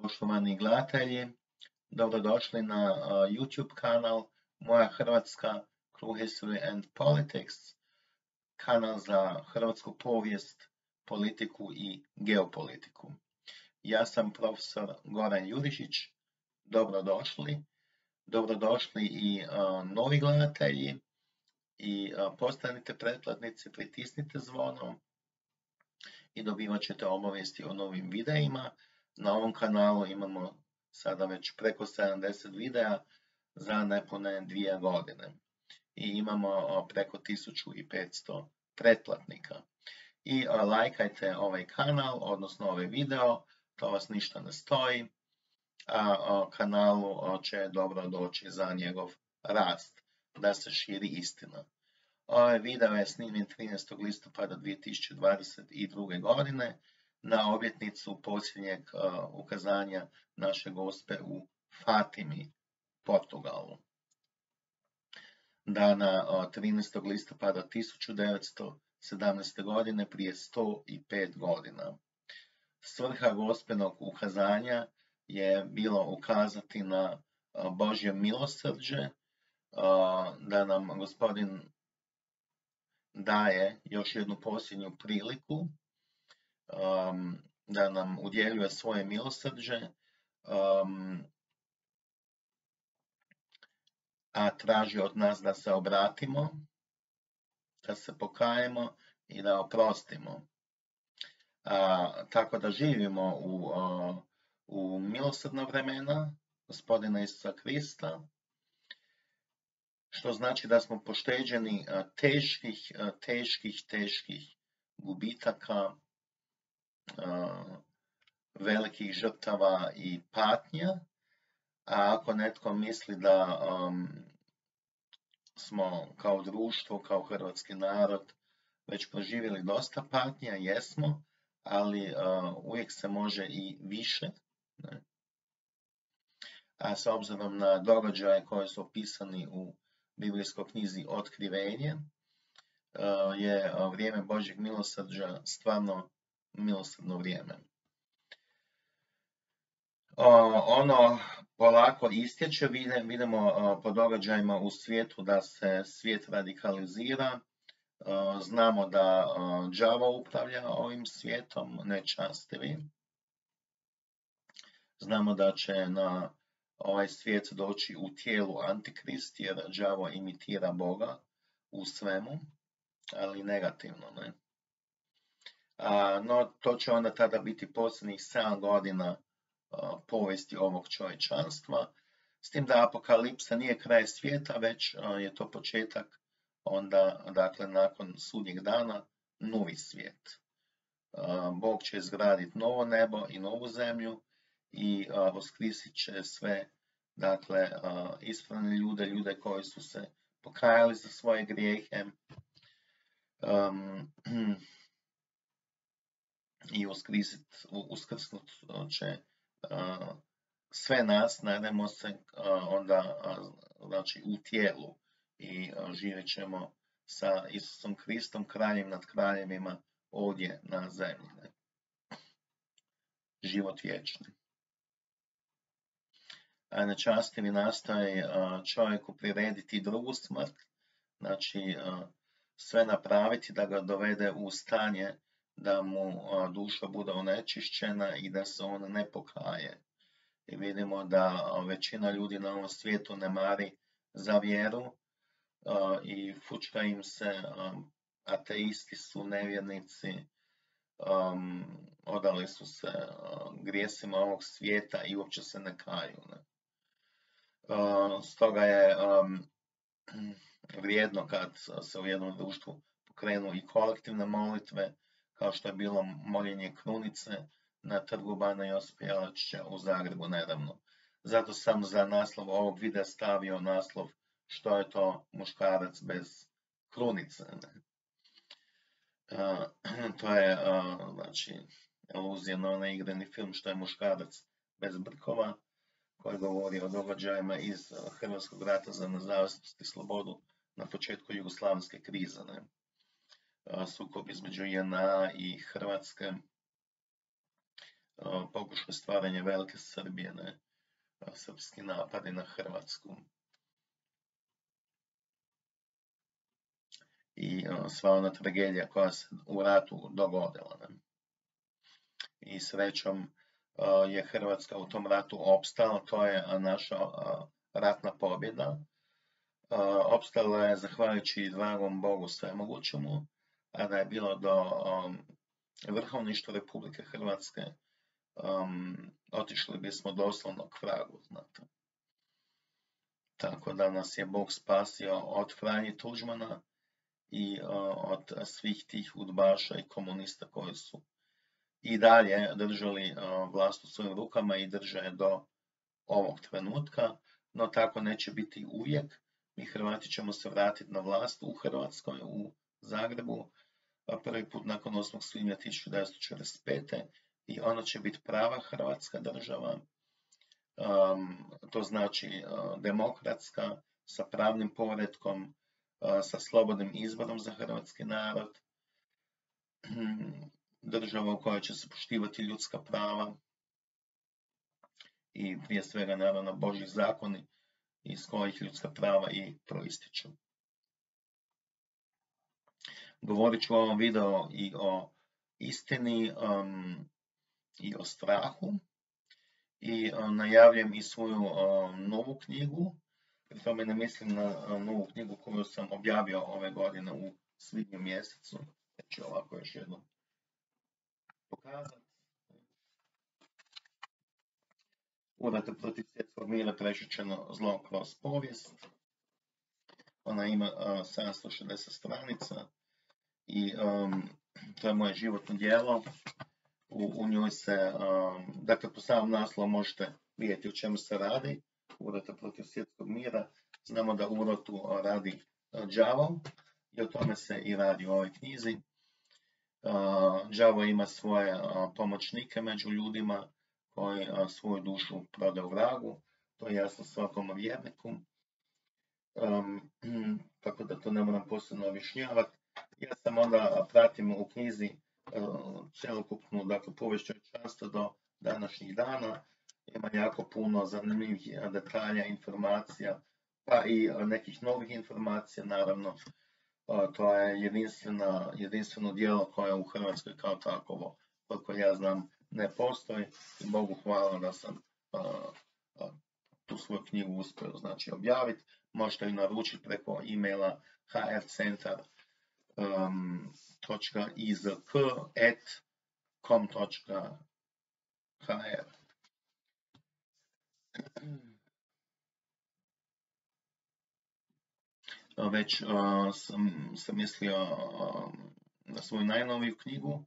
Poštovani gledatelji, dobrodošli na YouTube kanal Moja Hrvatska True History and Politics, kanal za hrvatsku povijest, politiku i geopolitiku. Ja sam profesor Goran Jurišić, dobrodošli. Dobrodošli i novi gledatelji i postanite pretplatnici, pritisnite zvono i dobivat ćete obavijesti o novim videima. Na ovom kanalu imamo sada već preko 70 videa za nepune 2 godine i imamo preko 1500 pretplatnika. I lajkajte ovaj kanal, odnosno ovaj video, to vas ništa ne stoji, a kanalu će dobro doći za njegov rast, da se širi istina. Ovaj video je snimljen 13. listopada 2022. godine na obljetnicu posljednjeg ukazanja naše Gospe u Fatimi, Portugalu. Dana 13. listopada 1917. godine, prije 105 godina. Svrha Gospenog ukazanja je bilo ukazati na Božje milosrđe, da nam Gospodin daje još jednu posljednju priliku, da nam udjeljuje svoje milosrđe, a traži od nas da se obratimo, da se pokajemo i da oprostimo. Tako da živimo u milosrdna vremena Gospodina Isusa Krista, što znači da smo pošteđeni teških gubitaka, velikih žrtava i patnja. A ako netko misli da smo kao društvo, kao hrvatski narod već proživjeli dosta patnja, jesmo, ali uvijek se može i više. A s obzirom na događaje koje su opisani u biblijskoj knjizi Otkrivenje, je vrijeme Božjeg milosrđa stvarno milosrdno vrijeme. Ono polako istječe, vidimo po događajima u svijetu da se svijet radikalizira. Znamo da đavo upravlja ovim svijetom, nečastivi. Znamo da će na ovaj svijet doći u tijelu Antikrist, jer đavo imitira Boga u svemu, ali negativno, ne? No, to će onda tada biti posljednjih 7 godina povijesti ovog čovječanstva, s tim da apokalipsa nije kraj svijeta, već je to početak onda, dakle, nakon sudnjeg dana, novi svijet. Bog će izgraditi novo nebo i novu zemlju i voskrisit će sve, dakle, ispravne ljude koji su se pokajali za svoje grijehe, i uskrsnut će sve nas, nadamo se, onda znači u tijelu, i živjet ćemo sa Isusom Kristom, kraljem nad kraljevima, ovdje na zemlji. Život vječni. A nečastivi nastoje čovjeku prirediti drugu smrt, znači sve napraviti da ga dovede u stanje da mu duša bude onečišćena i da se on ne pokaje. I vidimo da većina ljudi na ovom svijetu ne mari za vjeru i fučka im se, ateisti su, nevjernici, odali su se grijesima ovog svijeta i uopće se ne kaju. Stoga je vrijedno kad se u jednom društvu pokrenu i kolektivne molitve, kao što je bilo moljenje krunice na trgu Bana Josipa Jelačića u Zagrebu nedavno. Zato sam za naslov ovog videa stavio naslov što je to muškarac bez krunice. To je znači aluzija na onaj igrani film Što je muškarac bez brkova, koji govori o događajima iz Hrvatskog rata za nezavisnost i slobodu na početku jugoslavenske krize. Sukob između JNA i Hrvatske pokušaj stvaranja velike Srbije, srpski napadi na Hrvatsku. I sva ona tragedija koja se u ratu dogodila. I srećom je Hrvatska u tom ratu opstala, to je naša ratna pobjeda. Opstala je zahvaljujući dragom Bogu svemogućemu, a da je bilo do vrhovništva Republike Hrvatske, otišli bismo doslovno k vragu, znate. Tako da nas je Bog spasio od Franje Tuđmana i od svih tih udbaša i komunista koji su i dalje držali vlast u svojim rukama i drže do ovog trenutka, no tako neće biti uvijek. Mi Hrvati ćemo se vratiti na vlast u Hrvatskoj, u Zagrebu, prvi put nakon 8. svibnja 1945. I ona će biti prava Hrvatska država, to znači demokratska, sa pravnim poretkom, sa slobodnim izborom za hrvatski narod, država u kojoj će se poštivati ljudska prava i prije svega naravno Božji zakoni iz kojih ljudska prava i proističu. Govorit ću u ovom videu i o istini i o strahu i najavljujem i svoju novu knjigu. Pri tome ne mislim na novu knjigu koju sam objavio ove godine u svibnju mjesecu. Znači ovako još jednom pokazati. Urata protiv svjetskog mira prešućeno zlo kroz povijest. Ona ima 760 stranica i to je moje životno djelo. U njoj se, dakle po samom naslovu možete vidjeti o čemu se radi. Urota protiv svjetskog mira. Znamo da urotu radi đavo i o tome se i radi u ovoj knjizi. Đavo ima svoje pomoćnike među ljudima koji svoju dušu prodaju vragu. To je jasno svakom vjerniku. Tako da to ne moram posebno objašnjavati. Ja sam onda pratim u knjizi cjelokupnu, dakle, povijest čovječanstva do današnjih dana. Ima jako puno zanimljivih detalja, informacija, pa i nekih novih informacija, naravno. To je jedinstveno djelo koje u Hrvatskoj kao takovo, koliko ja znam, ne postoji. I Bogu hvala da sam tu svoju knjigu uspio objaviti. Možete ju naručiti preko e-maila hrcentar.izk@com.hr. Već sam mislio na svoju najnoviju knjigu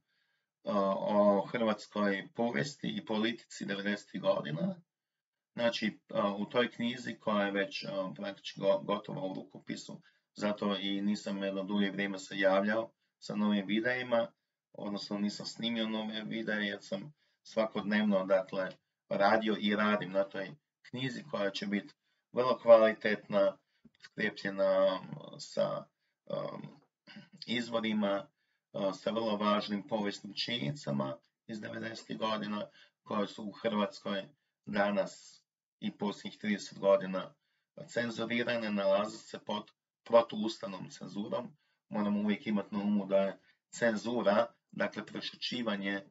o hrvatskoj povijesti i politici 90. godina. Znači, u toj knjizi koja je već praktički gotova u rukopisu, zato i nisam jedno dulje vrijeme se javljao sa novim videima, odnosno nisam snimio nove videe jer sam svakodnevno, dakle, radio i radim na toj knjizi koja će biti vrlo kvalitetna, skrepljena sa izvorima, sa vrlo važnim povijesnim činjenicama iz 90. godina koje su u Hrvatskoj danas i posljednjih 30 godina cenzurirane, nalaze se pod protuustavnom cenzurom. Moramo uvijek imati na umu da je cenzura, dakle prešućivanje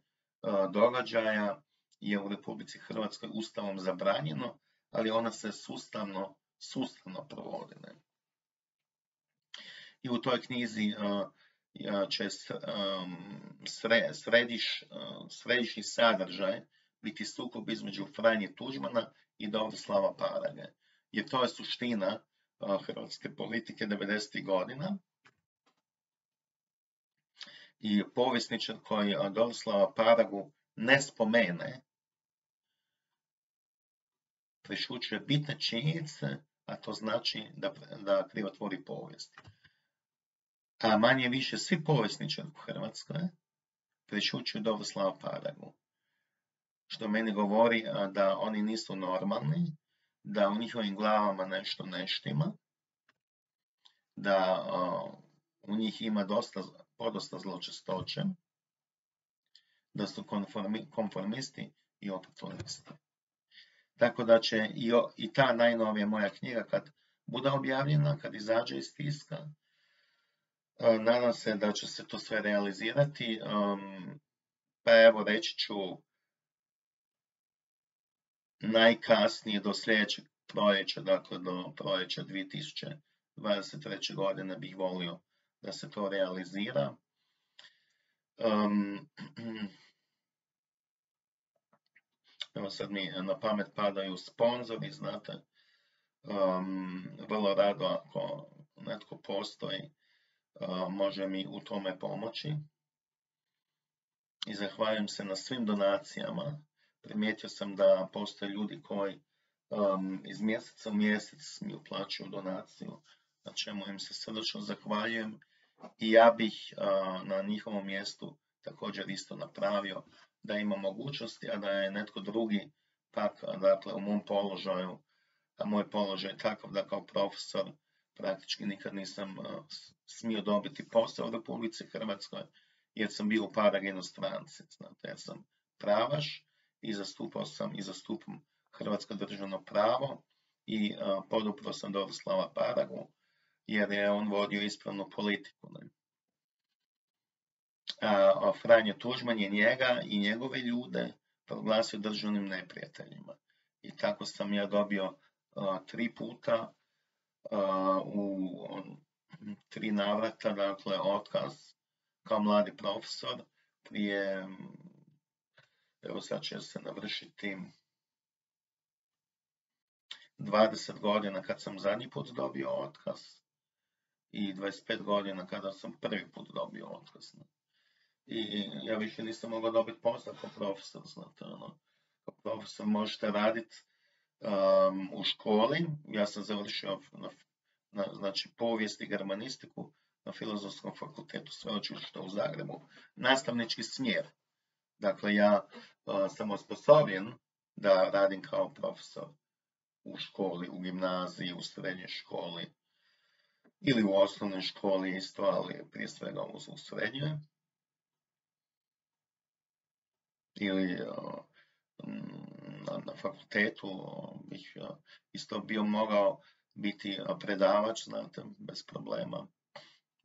događaja, je u Republici Hrvatskoj ustavom zabranjeno, ali ona se sustavno provodi. I u toj knjizi će središnji sadržaj biti sukob između Franje Tuđmana i Dobroslava Parage. Jer to je suština hrvatske politike 90. godina. I povjesničar koji Dobroslava Paragu ne spomene, prešućuje bitne činjenice, a to znači da krivotvori povijest. A manje više svi povjesničari u Hrvatskoj prešućuju Dobroslava Paragu. Što meni govori da oni nisu normalni, da u njihovim glavama nešto ne štima, da u njih ima podosta zločestoće, da su konformisti i oportunisti. Tako da će i ta najnovija moja knjiga kad bude objavljena, kad izađe iz tiska, nadam se da će se to sve realizirati. Pa evo reći ću najkasnije do sljedećeg proljeća, dakle do proljeća 2023. godine bih volio da se to realizira. Evo sad mi na pamet padaju sponzori, znate, vrlo rado ako netko postoji, može mi u tome pomoći. I zahvaljujem se na svim donacijama. Primijetio sam da postoje ljudi koji iz mjeseca u mjesec mi uplaćuju donaciju, na čemu im se srdačno zahvaljujem. I ja bih na njihovom mjestu također isto napravio da ima mogućnosti, a da je netko drugi pak, dakle u mom položaju, a moj položaj je takav da kao profesor praktički nikad nisam smio dobiti posao u Republici Hrvatskoj, jer sam bio u Paraginu stranci, znate, jer sam pravaš i zastupao sam i zastupam hrvatsko državno pravo i podupro sam Dorislava Paragu, jer je on vodio ispravnu politiku. Ne? A Franjo Tuđman je njega i njegove ljude proglasio državnim neprijateljima. I tako sam ja dobio 3 puta u 3 navrata, dakle, otkaz kao mladi profesor prije, evo sad će se navršiti 20 godina kad sam zadnji put dobio otkaz i 25 godina kada sam prvi put dobio otkaz. I ja više nisam mogao dobiti posao kao profesor, znate, kao profesor možete raditi u školi. Ja sam završio znači povijest i germanistiku na Filozofskom fakultetu Sveučilišta u Zagrebu, nastavnički smjer. Dakle, ja sam osposobljen da radim kao profesor u školi, u gimnaziji, u srednjoj školi ili u osnovnoj školi isto, ali prije svega u srednjoj. Ili na fakultetu bih isto bio mogao biti predavač, znate, bez problema.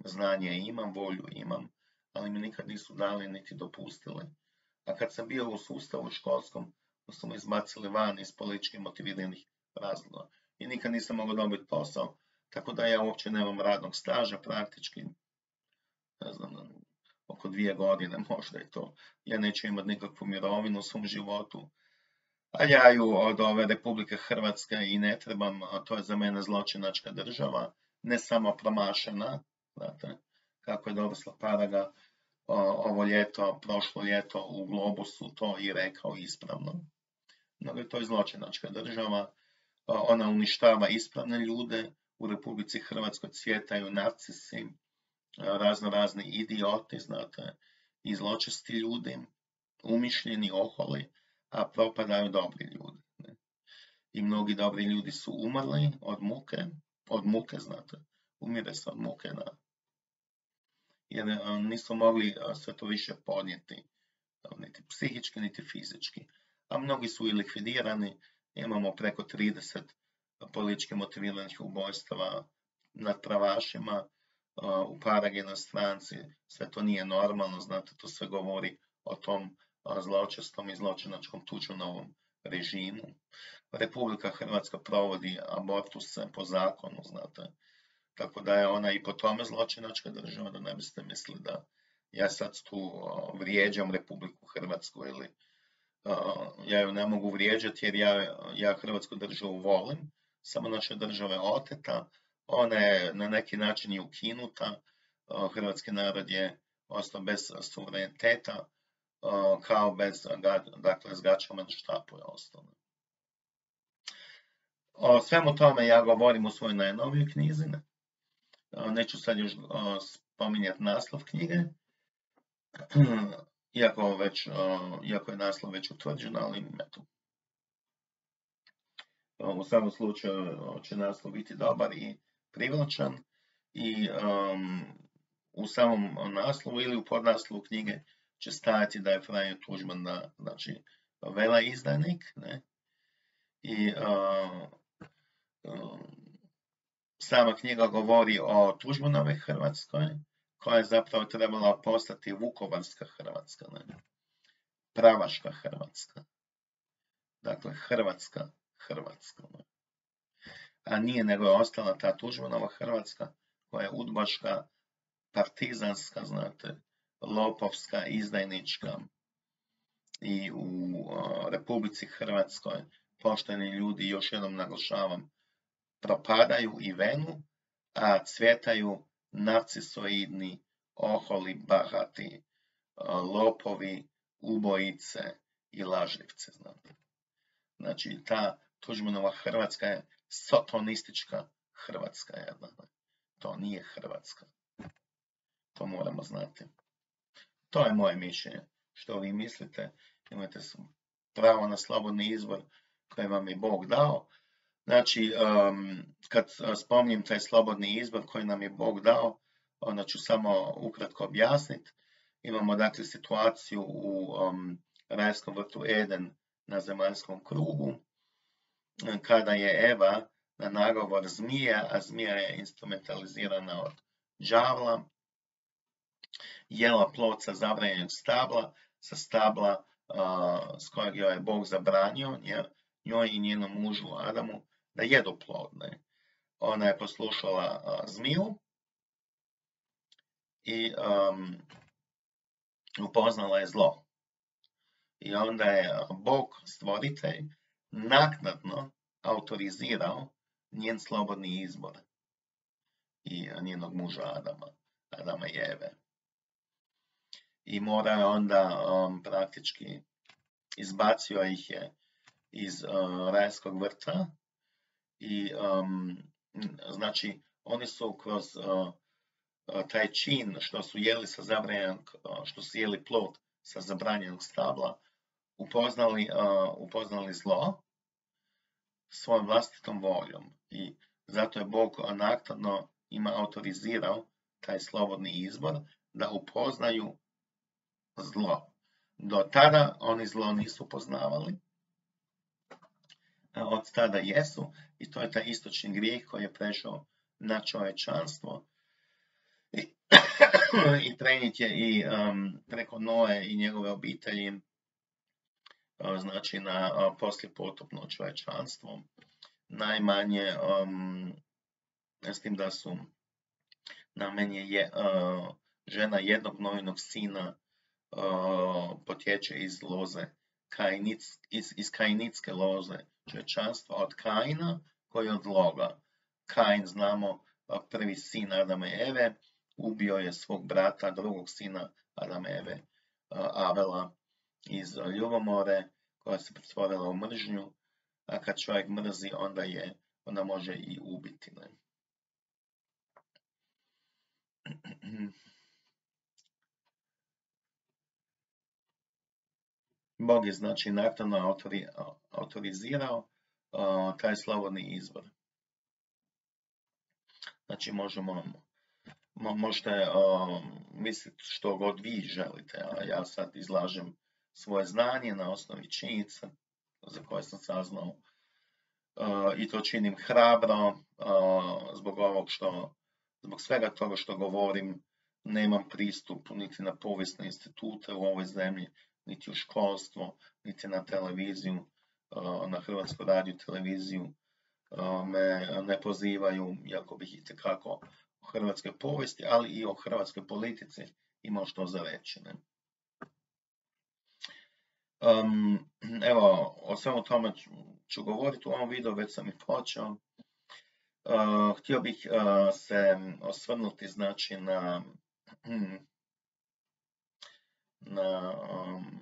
Znanje imam, volju imam, ali mi nikad nisu dali niti dopustili. A kad sam bio u sustavu školskom, su me izbacili van iz politički motiviranih razloga. I nikad nisam mogao dobiti posao, tako da ja uopće nemam radnog staža, praktički, ne znam, oko 2 godine možda je to. Ja neću imati nikakvu mirovinu u svom životu, a ja ju od ove Republike Hrvatske i ne trebam, to je za mene zločinačka država, ne samo promašena, znate, kako je Dorislav Paraga ovo ljeto, prošlo ljeto u Globusu to i rekao ispravno. No, to je zločinačka država, ona uništava ispravne ljude, u Republici Hrvatskoj cvjetaju narcisi, razni idioti, znate, i zločesti ljudi, umišljeni, oholi, a propadaju dobri ljudi. Ne? I mnogi dobri ljudi su umrli od muke, znate, umire se od muke, da. Jer nisu mogli sve to više podnijeti, niti psihički, niti fizički. A mnogi su i likvidirani, imamo preko 30 politički motiviranih ubojstava nad pravašima, u Paraginoj stranci, sve to nije normalno, znate, to sve govori o tom zločestom i zločinačkom Tuđmanovom režimu. Republika Hrvatska provodi abortuse po zakonu, znate, tako da je ona i po tome zločinačka država, da ne biste mislili da ja sad tu vrijeđam Republiku Hrvatsku ili ja ju ne mogu vrijeđati jer ja Hrvatsku državu volim, samo naša država je oteta, ona je na neki način i ukinuta, hrvatski narod je ostao bez suvereniteta, kao bez, dakle, s gačama na štapu je ostao. O svemu tome ja govorim u svojoj najnovijoj knjizi, neću sad još spominjati naslov knjige, iako je naslov već utvrđen, ali eto. U svakom slučaju će naslov biti dobar i privlačan i u samom naslovu ili u podnaslovu knjige će stajati da je Franjo Tuđman znači, veleizdajnik, ne? I sama knjiga govori o Tuđmanovoj Hrvatskoj, koja je zapravo trebala postati Vukovarska Hrvatska, ne? Pravaška Hrvatska. Dakle, Hrvatska. Ne? A nije, nego je ostala ta Tuđmanova Hrvatska, koja je udbaška, partizanska, znate, lopovska, izdajnička. I u Republici Hrvatskoj pošteni ljudi, još jednom naglašavam, propadaju i venu, a cvjetaju narcisoidni, oholi, bahati, lopovi, ubojice i lažljivce. Znate. Znači, ta Tuđmanova Hrvatska je sotonistička Hrvatska jedna. To nije Hrvatska. To moramo znati. To je moje mišljenje. Što vi mislite? Imate pravo na slobodni izbor koji vam je Bog dao. Znači, kad spominjem taj slobodni izbor koji nam je Bog dao, onda ću samo ukratko objasniti. Imamo dakle situaciju u rajskom vrtu Eden na zemaljskom krugu, kada je Eva na nagovor zmija, a zmija je instrumentalizirana od đavla, jela plod sa zabranjenog stabla, sa stabla s kojeg joj je Bog zabranio, njoj i njenom mužu Adamu, da jedu plod. Ne? Ona je poslušala zmiju i upoznala je zlo. I onda je Bog, stvoritelj, naknadno autorizirao njen slobodni izbor i njenog muža Adama i Eve. I mora je onda praktički izbacio ih je iz rajskog vrta i znači oni su kroz taj čin što su jeli sa zabranjenog, što su jeli plod sa zabranjenog stabla, upoznali zlo svojom vlastitom voljom. I zato je Bog naknadno ima autorizirao taj slobodni izbor da upoznaju zlo. Do tada oni zlo nisu poznavali, a od tada jesu, i to je taj istočni grijeh koji je prešao na čovječanstvo i prenijet je i preko Noe i njegove obitelji, znači na poslijepotopno čovječanstvo. Najmanje, s tim da su najmanje je žena jednog Novinog sina potječe iz loze, iz kainitske loze čovječanstva, od Kaina koji je od loga. Kain, znamo, prvi sin Adama i Eve, ubio je svog brata, drugog sina Adama i Eve, Avela, iz ljubomore koja se pretvorila u mržnju, a kad čovjek mrzi, onda može i ubiti. Ne? Bog je znači naknadno autorizirao taj slobodni izbor. Znači možete misliti što god vi želite, a ja sad izlažem svoje znanje na osnovi činjenica za koje sam saznao i to činim hrabro zbog svega toga što govorim. Nemam pristup niti na povijesne institute u ovoj zemlji, niti u školstvo, niti na televiziju, na Hrvatsku radio televiziju me ne pozivaju, iako bih itekako o hrvatskoj povijesti, ali i o hrvatskoj politici imao što za reći. Ne? Evo, o svemu tome ću govoriti u ovom videu, već sam i počeo. Htio bih se osvrnuti znači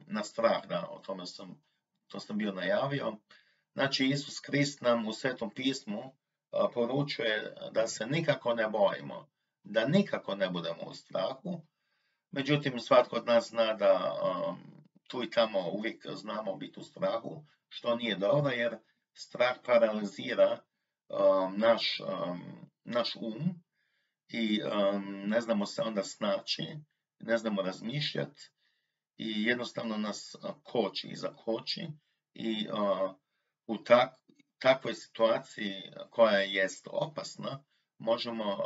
na strah, da, o tome to sam bio najavio. Znači, Isus Krist nam u Svetom pismu poručuje da se nikako ne bojimo, da nikako ne budemo u strahu. Međutim, svatko od nas zna da tu i tamo uvijek znamo biti u strahu, što nije dobro, jer strah paralizira naš um i ne znamo se onda snaći, ne znamo razmišljati i jednostavno nas koči i zakoči i u takvoj situaciji koja jest opasna možemo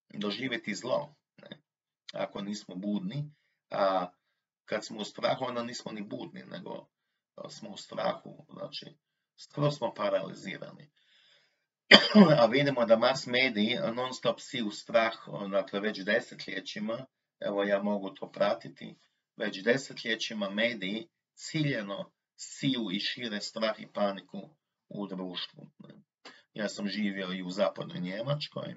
doživjeti zlo, ne? Ako nismo budni, a kad smo u strahu onda nismo ni budni, nego smo u strahu, znači skoro smo paralizirani. A vidimo da mass mediji non stop siju strah, dakle već desetljećima, evo ja mogu to pratiti, već desetljećima mediji ciljeno siju i šire strah i paniku u društvu. Ja sam živio i u zapadnoj Njemačkoj,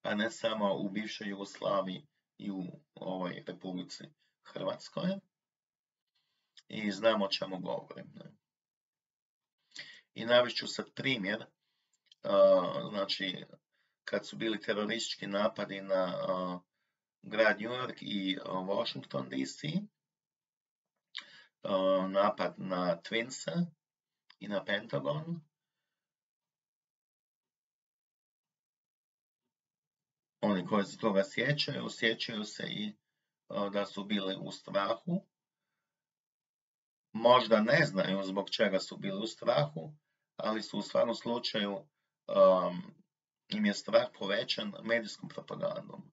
a ne samo u bivšoj Jugoslaviji i u ovoj Republici Hrvatskoj. I znam o čemu govorim. I navest ću sad primjer, znači kad su bili teroristički napadi na grad New York i Washington DC, napad na Twinse i na Pentagon, oni koji se toga sjećaju se i da su bili u strahu. Možda ne znaju zbog čega su bili u strahu, ali su u svakom slučaju im je strah povećan medijskom propagandom.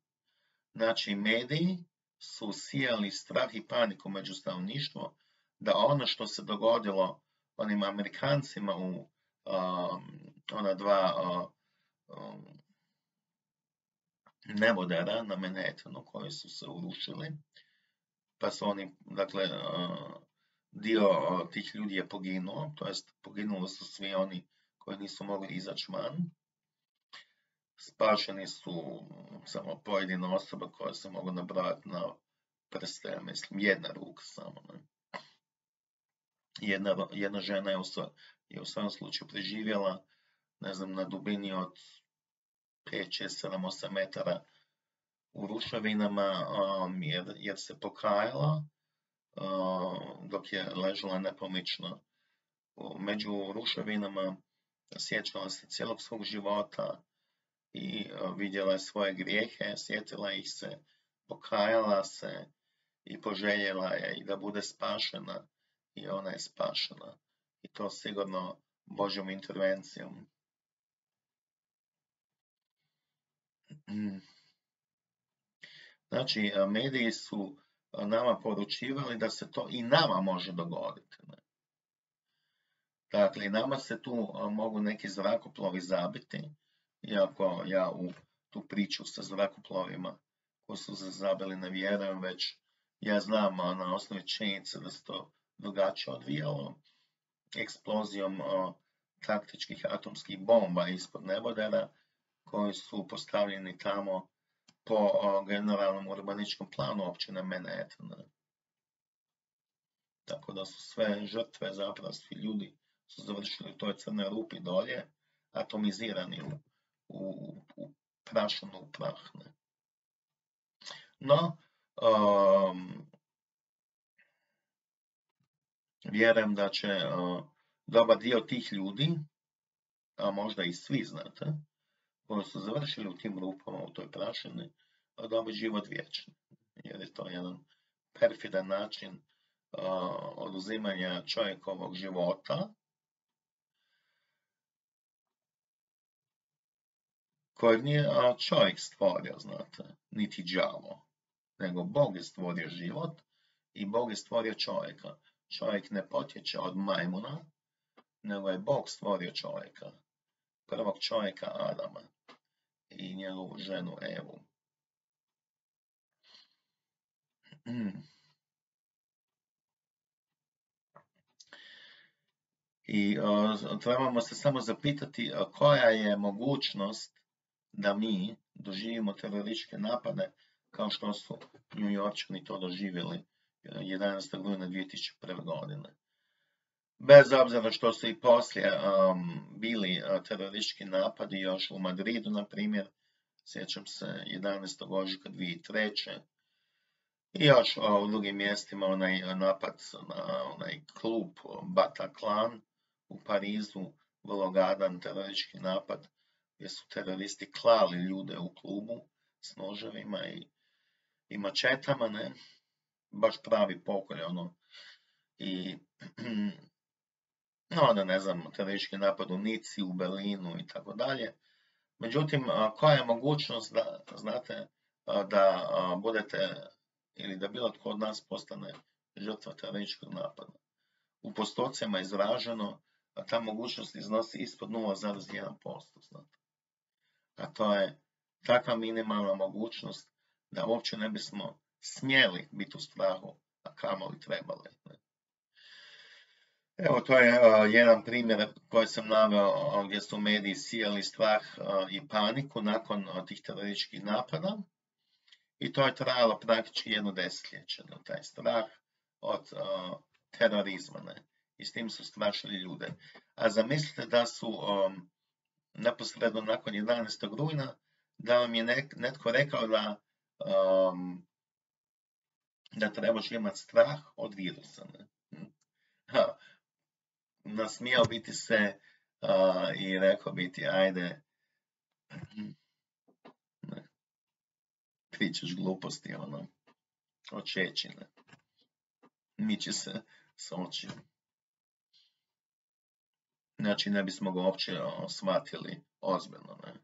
Znači, mediji su sijali strah i paniku među stanovništvo da ono što se dogodilo onim Amerikancima u ona dva nebodera na Manhattanu koji su se urušili, pa su oni, dakle, dio tih ljudi je poginuo, to jest poginuli su svi oni koji nisu mogli izaći van. Spašeni su samo pojedine osobe koje se mogu nabrojati na prste, mislim, jedna ruka samo. Ne? Jedna žena je u svom slučaju preživjela, ne znam, na dubini od 5, 6, 7, 8 metara u ruševinama, jer se pokajala, dok je ležala nepomično među ruševinama, sjećala se cijelog svog života i vidjela je svoje grijehe, sjetila ih se, pokajala se i poželjela je i da bude spašena i ona je spašena. I to sigurno Božjom intervencijom. Znači, mediji su nama poručivali da se to i nama može dogoditi. Ne? Dakle, nama se tu mogu neki zrakoplovi zabiti, iako ja u tu priču sa zrakoplovima koji su se zabili ne vjerujem, već ja znam na osnovi činjenice da se to drugačije odvijalo eksplozijom taktičkih atomskih bomba ispod nebodera koji su postavljeni tamo po generalnom urbaničkom planu općine Manhattan. Tako da su sve žrtve, zapravo svi ljudi su završili u toj crnoj rupi dolje, atomizirani u prašinu prah. Ne? No, vjerujem da će dobar dio tih ljudi, a možda i svi, znate, koji su završili u tim rupama, u toj prašini, dobiti život vječni. Jer je to jedan perfidan način oduzimanja čovjekovog života, kojeg nije čovjek stvorio, znate, niti đavo, nego Bog je stvorio život i Bog je stvorio čovjeka. Čovjek ne potječe od majmuna, nego je Bog stvorio čovjeka, prvog čovjeka Adama i njegovu ženu Evu. I trebamo se samo zapitati koja je mogućnost da mi doživimo terorističke napade kao što su New Yorkčani to doživjeli 11. rujna 2001. godine. Bez obzira što su i poslije bili teroristički napadi još u Madridu, na primjer, sjećam se 11. ožujka 2003. I još u drugim mjestima onaj napad na onaj klub Bataclan u Parizu, vrlo gadan teroristički napad, gdje su teroristi klali ljude u klubu s noževima i i mačetama, ne, baš pravi pokolj, ono, i onda, ne znam, teroristički napad u Nici, u Berlinu i tako dalje. Međutim, koja je mogućnost da, znate, da budete ili da bilo tko od nas postane žrtva terorističkog napada? U postocima izraženo, ta mogućnost iznosi ispod 0,1%, znate. A to je takva minimalna mogućnost da uopće ne bismo smjeli biti u strahu, a kamoli trebali. Evo, to je jedan primjer koji sam naveo gdje su mediji sijali strah i paniku nakon tih terorističkih napada. I to je trajalo praktički 1 desetljeće, taj strah od terorizma. Ne? I s tim su strašili ljude. A zamislite da su neposredno nakon 11. rujna, da vam je netko rekao da trebaš imati strah od virusa. Ne? Nasmijao biti se i rekao biti, ajde, pričaš gluposti, ono, od šećine. Miče se s očiju. Znači, ne bismo ga uopće shvatili ozbiljno, ne.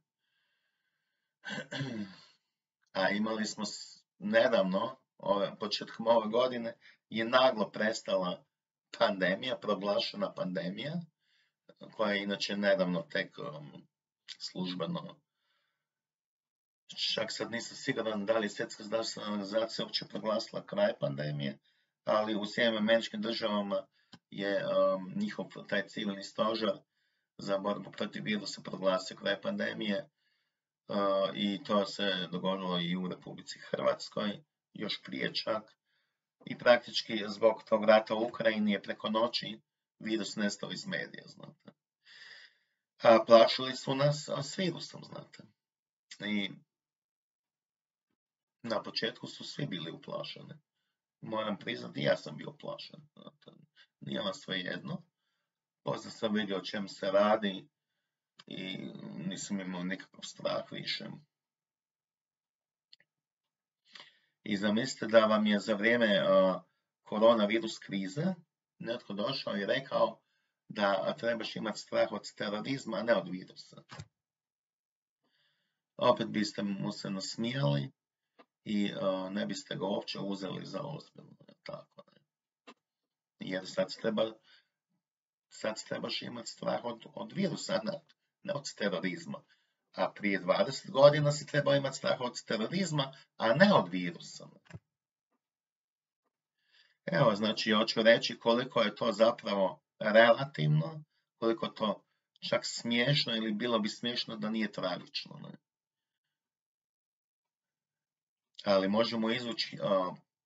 A imali smo nedavno, početkom ove godine, je naglo prestala pandemija, proglašena pandemija, koja je inače nedavno tek službeno. Čak sad nisam siguran da li je Svjetska zdravstvena organizacija uopće proglasila kraj pandemije, ali u SAD-u je njihov taj civilni stožer za borbu protiv virusa proglasio kraj pandemije i to se dogodilo i u Republici Hrvatskoj, još prije čak. I praktički zbog tog rata u Ukrajini je preko noći virus nestao iz medija, znate. A plašili su nas s virusom, znate. I na početku su svi bili uplašeni. Moram priznati, ja sam bio uplašen. Nije vam svejedno. Poslije sam vidio o čem se radi i nisam imao nikakav strah više. I zamislite da vam je za vrijeme koronavirus krize netko došao i rekao da trebaš imati strah od terorizma, a ne od virusa. Opet biste mu se nasmijali i ne biste ga uopće uzeli za ozbiljno. Tako, ne. Jer sad trebaš imati strah od virusa, ne od terorizma. A prije 20 godina si trebao imati strah od terorizma, a ne od virusa. Evo, znači, hoću reći koliko je to zapravo relativno, koliko to čak smiješno ili bilo bi smiješno da nije tragično. Ne? Ali možemo izvući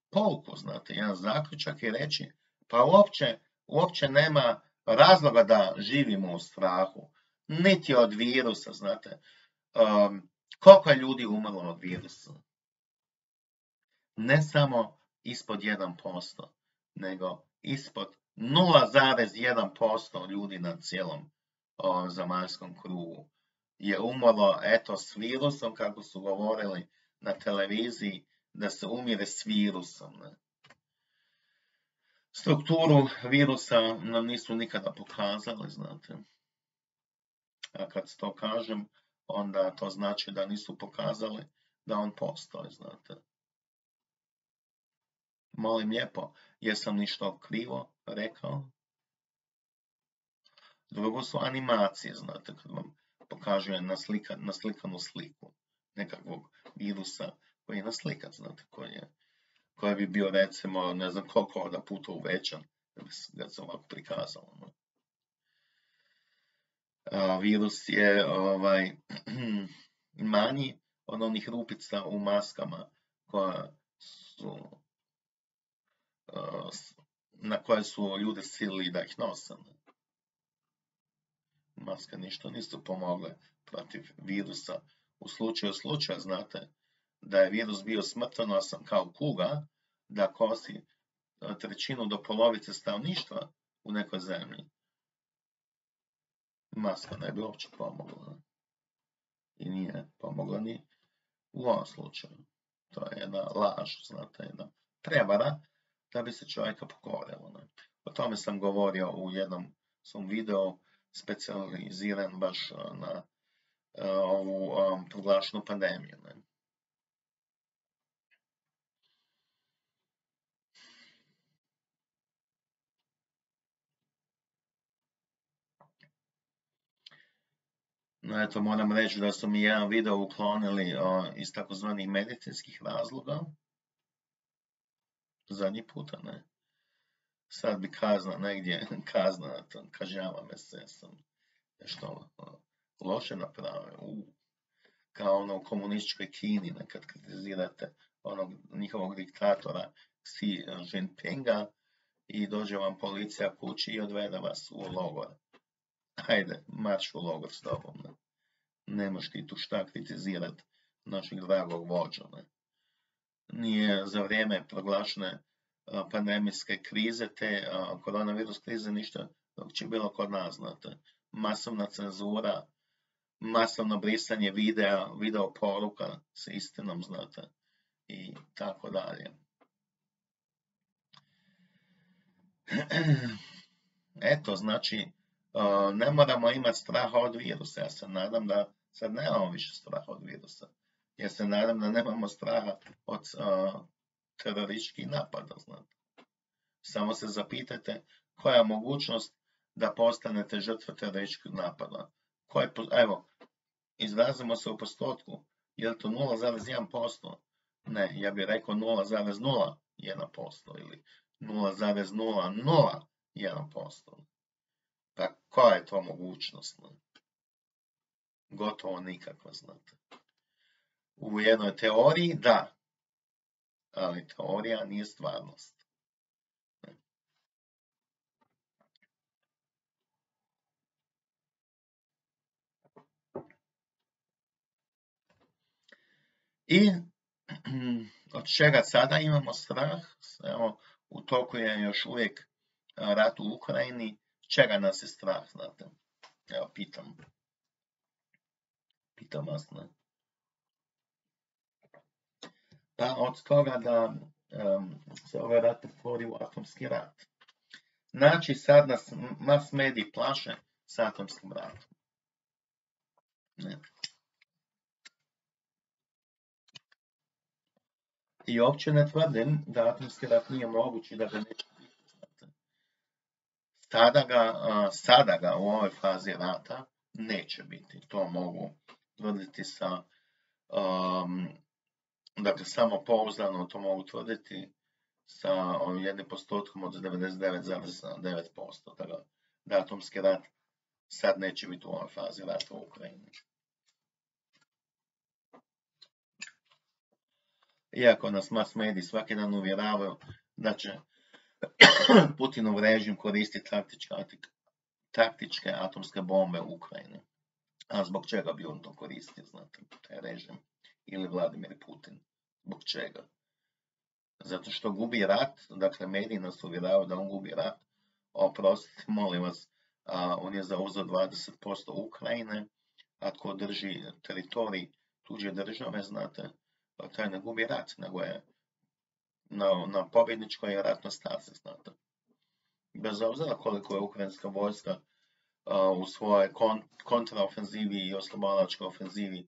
pouku, znate, jedan zaključak i reći, pa uopće nema razloga da živimo u strahu, niti od virusa, znate. Koliko je ljudi umrlo od virusa? Ne samo ispod 1%, nego ispod 0,1% ljudi na cijelom zemaljskom krugu je umrlo, eto, s virusom, kako su govorili na televiziji, da se umire s virusom. Ne? Strukturu virusa nam nisu nikada pokazali, znate. A kad to kažem, onda to znači da nisu pokazali da on postoji, znate. Molim lijepo, jesam ništa krivo rekao? Drugo su animacije, znate, kad vam pokažu naslikanu sliku nekakvog virusa koji je naslikan, znate, koji bi bio, recimo, ne znam koliko da puta uvećan, da bi ga se ovako prikazalo. No? Virus je manji od onih rupica u maskama na koje su ljude silili da ih nose. Maske ništa nisu pomogle protiv virusa. U slučaju, znate, da je virus bio smrtonosan kao kuga, da kosi 1/3 do polovice stanovništva u nekoj zemlji. Maska ne bi uopće pomogla. I nije pomogla ni u ovom slučaju. To je jedna laž, znate, jedna prevara da bi se čovjeka pokorilo. Ne? O tome sam govorio u jednom svom videu specijaliziran baš na ovu proglašenu pandemiju. Ne? No, eto, moram reći da su mi jedan video uklonili iz takozvanih medicinskih razloga. Zadnji puta, ne. Sad bi kazna negdje, kažnjava me se, sam nešto loše napravio. Kao ono u komunističkoj Kini, nekad kritizirate onog njihovog diktatora Xi Jinpinga i dođe vam policija kući i odvede vas u logor. Ajde, marš u logor s tobom. Ne? Nemaš ti tu šta kritizirati našeg dragog vođa. Ne? Nije za vrijeme proglašene pandemijske krize, te koronavirus krize, ništa dok će bilo kod nas, znate. Masovna cenzura, masovno brisanje video poruka s istinom, znate, i tako dalje. Eto, znači, ne moramo imati straha od virusa. Ja se nadam da sad nemamo više straha od virusa. Ja se nadam da nemamo straha od terorističkih napada, znate. Samo se zapitajte koja je mogućnost da postanete žrtva terorističkih napada. Evo, izrazimo se u postotku. Je li to 0,1%? Ne, ja bih rekao 0,01% ili 0,001%. Pa koja je to mogućnost? Gotovo nikakva, znate. U jednoj teoriji da, ali teorija nije stvarnost. I od čega sada imamo strah? Evo, u toku je još uvijek rat u Ukrajini. Čega nas je strah, znate? Evo, pitam vas, ne? Pa od toga da se ovaj rat pretvori u atomski rat. Znači, sad nas mass mediji plaše s atomskim ratom. Ne. I uopće ne tvrdim da atomski rat nije moguć i da ga neće biti. Sada ga u ovoj fazi rata neće biti. To mogu tvrditi dakle, samo pouzdano to mogu tvrditi sa jednim postotkom od 99,9%. Da atomski rat sad neće biti u ovoj fazi rata u Ukrajini. Iako nas mass mediji svaki dan uvjeravaju da će Putinov režim koristiti taktičke atomske bombe u Ukrajini. A zbog čega bi on to koristio, znate, taj režim? Ili Vladimir Putin? Zbog čega? Zato što gubi rat, dakle mediji nas uvjeravaju da on gubi rat. Oprostite, molim vas, on je zauzeo 20% Ukrajine, a tko drži teritorij tuđe države, znate, taj ne gubi rat, nego je na pobjedničkoj ratnoj stazi, znate. Bez obzira koliko je ukrajinska vojska u svojoj kontraofenzivi i oslobodilačkoj ofenzivi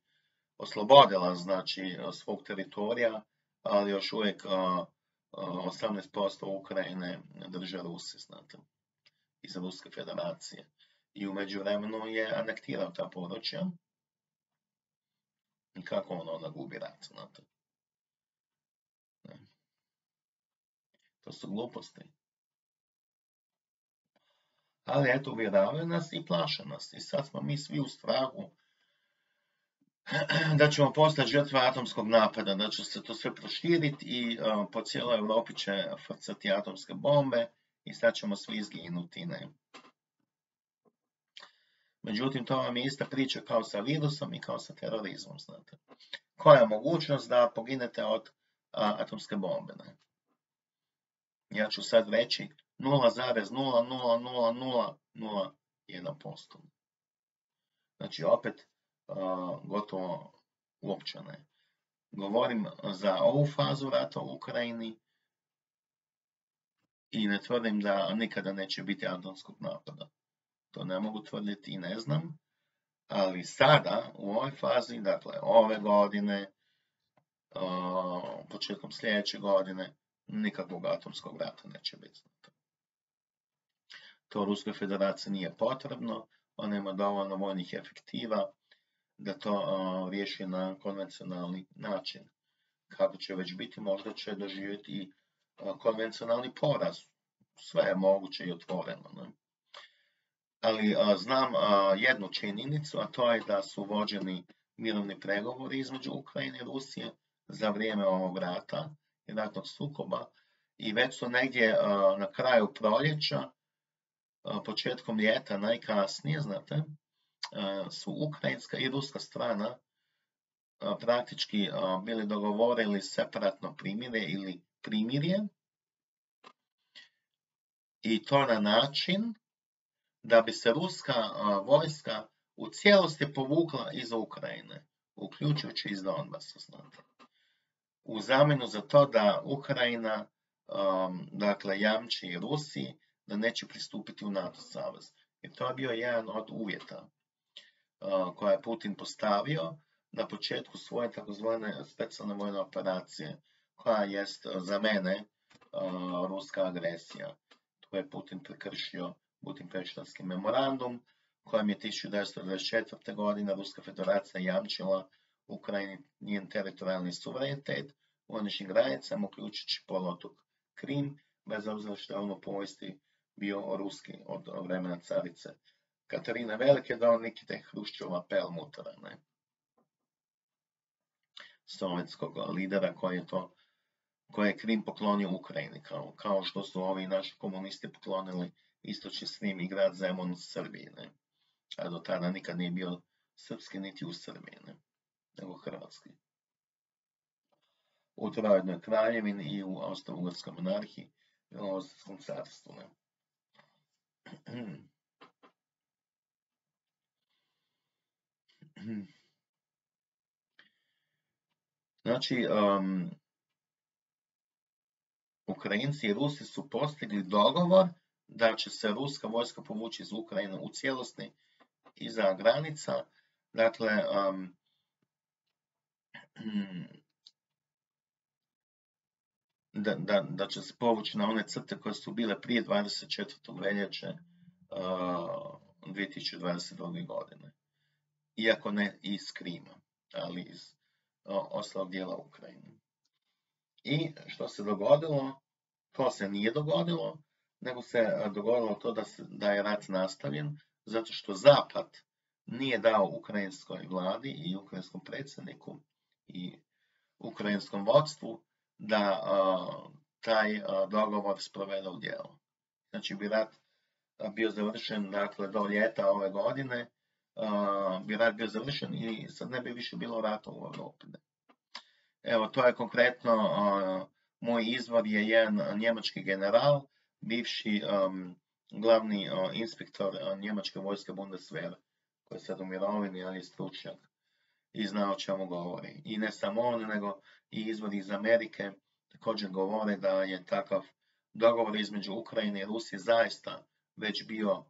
oslobodila, znači, svog teritorija, ali još uvijek 18% Ukrajine drže Rusi, znate, iz Ruske federacije. I u međuvremenu je anektirao ta područja. I kako on onda gubi rat, znate. To su gluposti. Ali eto, uvjeravaju nas i plaše nas. I sad smo mi svi u strahu da ćemo postati žrtve atomskog napada, da će se to sve proširiti i po cijeloj Europi će frcati atomske bombe i sad ćemo svi izginuti. Ne? Međutim, to vam je ista priča kao sa virusom i kao sa terorizmom, znate. Koja je mogućnost da poginete od atomske bombe? Ne? Ja ću sad reći 0,00001%. Znači, opet gotovo uopće ne. Govorim za ovu fazu rata u Ukrajini i ne tvrdim da nikada neće biti atomskog napada. To ne mogu tvrditi i ne znam, ali sada u ovoj fazi, dakle ove godine, početkom sljedeće godine, nikakvog atomskog rata neće biti. To Ruskoj federaciji nije potrebno, ona ima dovoljno vojnih efektiva da to riješi na konvencionalni način. Kako će već biti, možda će doživjeti i konvencionalni poraz. Sve je moguće i otvoreno. Ne? Ali znam jednu činjenicu, a to je da su vođeni mirovni pregovori između Ukrajine i Rusije za vrijeme ovog rata i ratnog sukoba i već su negdje na kraju proljeća, početkom ljeta najkasnije, znate, su ukrajinska i ruska strana praktički bili dogovorili separatno primirje ili primirje i to na način da bi se ruska vojska u cijelosti povukla iz Ukrajine, uključujući iz Donbasa, znate. U zamjenu za to da Ukrajina dakle jamči Rusiji da neće pristupiti u NATO savez. Jer to je bio jedan od uvjeta koje je Putin postavio na početku svoje takozvane specijalne vojne operacije, koja jest za mene ruska agresija. Tu je Putin prekršio Budimpeštanski memorandum, kojem je 1924. godine Ruska federacija jamčila Ukrajini njen teritorijalni suverenitet u unutrašnjim granicama, uključujući poluotok Krim, bez obzira što je on u povijesti bio ruski od vremena carice Katarine Velike do Nikite Hruščova Perlmuttera, sovjetskog lidera koji je Krim poklonio Ukrajini, kao što su ovi naši komunisti poklonili istočni Srim i grad Zemun Srbiji, a do tada nikad nije bio srpski niti u Srbiji, nego hrvatski. U Trojednoj kraljevini i u Austro-Ugarskoj monarhiji i u Austrijskom carstvu. Znači, Ukrajinci i Rusi su postigli dogovor da će se ruska vojska povući iz Ukrajine u cijelosti iza granica, dakle, da će se povući na one crte koje su bile prije 24. veljače 2022. godine. Iako ne iz Krima, ali iz ostalog dijela Ukrajine. I što se dogodilo? To se nije dogodilo, nego se dogodilo to da je rat nastavljen, zato što Zapad nije dao ukrajinskoj vladi i ukrajinskom predsjedniku i ukrajinskom vodstvu da taj dogovor sprovede u djelo. Znači bi rat bio završen, dakle, do ljeta ove godine, bi rat bio završen i sad ne bi više bilo rata u Europi. Evo, to je konkretno, moj izvor je jedan njemački general, bivši glavni inspektor njemačke vojske Bundeswehr, koji je sad u mirovini, ali je stručnjak i zna o čemu govori. I ne samo on, nego i izvori iz Amerike također govore da je takav dogovor između Ukrajine i Rusije zaista već bio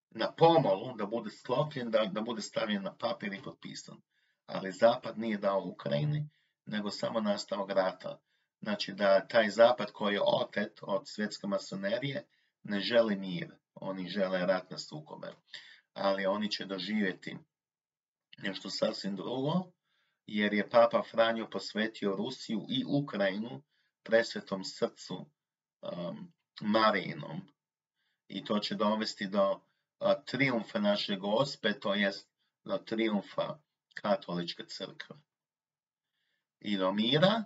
na pomolu da bude sklopljen, da bude stavljen na papir i potpisan. Ali Zapad nije dao Ukrajini, nego samo nastavak rata. Znači da taj Zapad koji je otet od svjetske masonerije ne želi mir, oni žele ratne sukobe. Ali oni će doživjeti nešto sasvim drugo, jer je Papa Franjo posvetio Rusiju i Ukrajinu presvetom srcu Marijinom. I to će dovesti do trijumfa naše Gospe, to jest do trijumfa katoličke crkve. I do mira,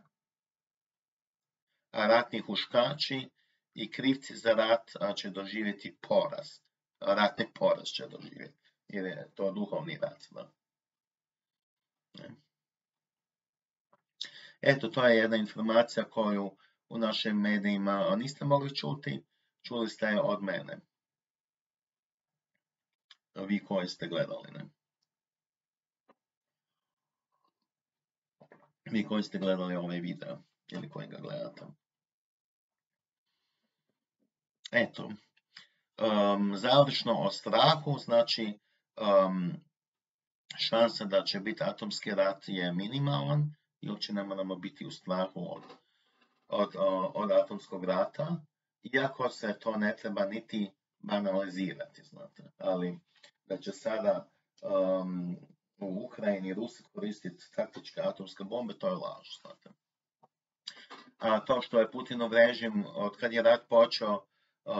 a ratni huškači i krivci za rat će doživjeti poraz. Ratni poraz će doživjeti, jer je to duhovni rat. Da? Eto, to je jedna informacija koju u našim medijima niste mogli čuti, čuli ste je od mene. Vi koji ste gledali. vi koji ste gledali ovaj video ili koji ga gledate. Eto, završno o strahu, znači šansa da će biti atomski rat je minimalan i uopće ne moramo biti u strahu od atomskog rata, iako se to ne treba niti banalizirati, znate, ali da će sada u Ukrajini Rusi koristiti taktičke atomske bombe, to je laž, znate. A to što je Putinov režim, od kad je rat počeo,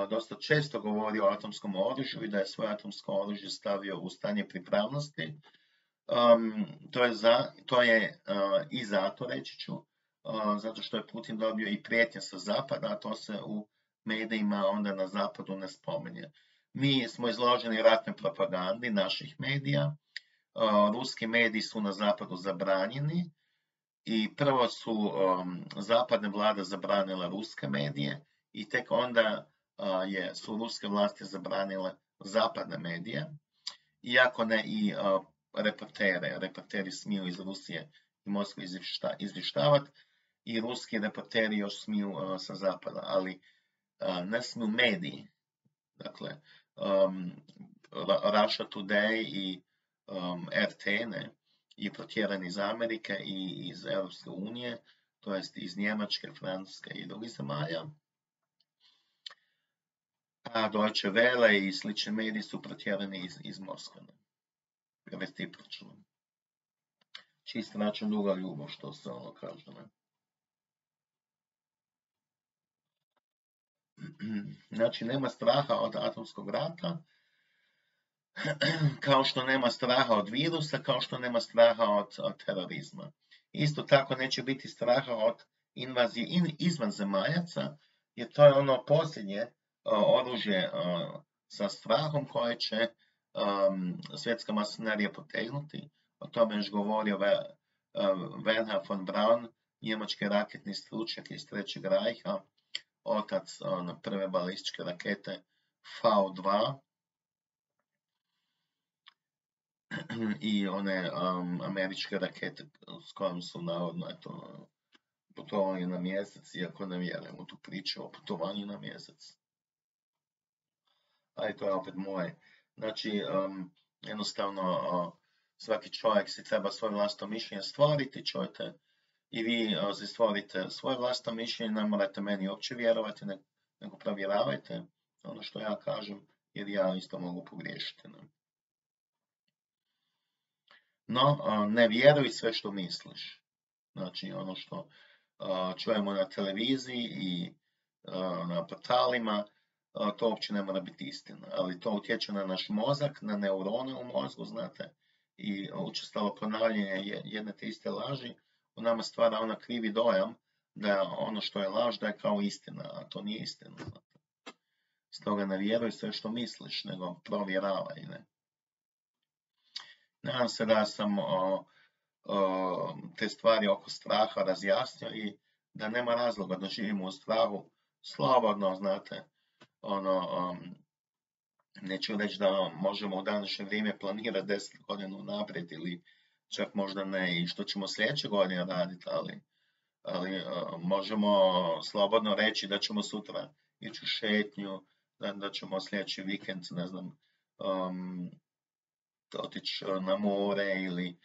dosta često govori o atomskom oružju i da je svoje atomsko oružje stavio u stanje pripravnosti, to je i zato, reći ću, zato što je Putin dobio i prijetnje sa zapada, a to se u medijima onda na zapadu ne spominje. Mi smo izloženi ratnoj propagandi naših medija, ruski mediji su na zapadu zabranjeni i prvo su zapadne vlade zabranile ruske medije i tek onda su ruske vlasti zabranile zapadne medije, iako ne i reporteri smiju iz Rusije i Moskve izvještavati i ruski reporteri još smiju sa zapada, ali ne smiju mediji. Dakle, Russia Today i RT je protjeran iz Amerike i iz Europske unije, to jest iz Njemačke, Francuske i drugih zemalja. A Deutsche Welle i slični mediji su protjerani iz Moskve. Recipročno. Čist račun, druga ljubav, što se ono kaže. Znači, nema straha od atomskog rata, kao što nema straha od virusa, kao što nema straha od terorizma. Isto tako neće biti straha od invazije izvan zemaljaca, jer to je ono posljednje oružje sa strahom koje će svjetska masonerija potegnuti. O tome još govorio Wernher von Braun, njemački raketni stručnjak iz Trećeg rajha, otac prve balističke rakete V2 i one američke rakete s kojom su navodno putovali na mjesec, iako ne vjerujem u tu priču o putovanju na mjesec. Ali to je opet moje. Znači, jednostavno, svaki čovjek si treba svoje vlastno mišljenje stvoriti, čujete, i vi si stvorite svoje vlastno mišljenje, ne morate meni uopće vjerovati, nego provjeravajte ono što ja kažem, jer ja isto mogu pogriješiti. No, ne vjeruj sve što misliš. Znači, ono što čujemo na televiziji i na portalima, to uopće ne mora biti istina, ali to utječe na naš mozak, na neurone u mozgu, znate, i učestalo ponavljanje jedne te iste laži u nama stvara ona krivi dojam da ono što je laž da je kao istina, a to nije istina, znate. Stoga ne vjeruj sve što misliš, nego provjeravaj, ne. Nadam se da sam te stvari oko straha razjasnio i da nema razloga da živimo u strahu slobodno, znate. Neću reći da možemo u današnje vrijeme planirati 10 godina unaprijed ili čak možda ne i što ćemo sljedeće godine raditi, ali možemo slobodno reći da ćemo sutra ići u šetnju, da ćemo sljedeći vikend, ne znam, otići na more ili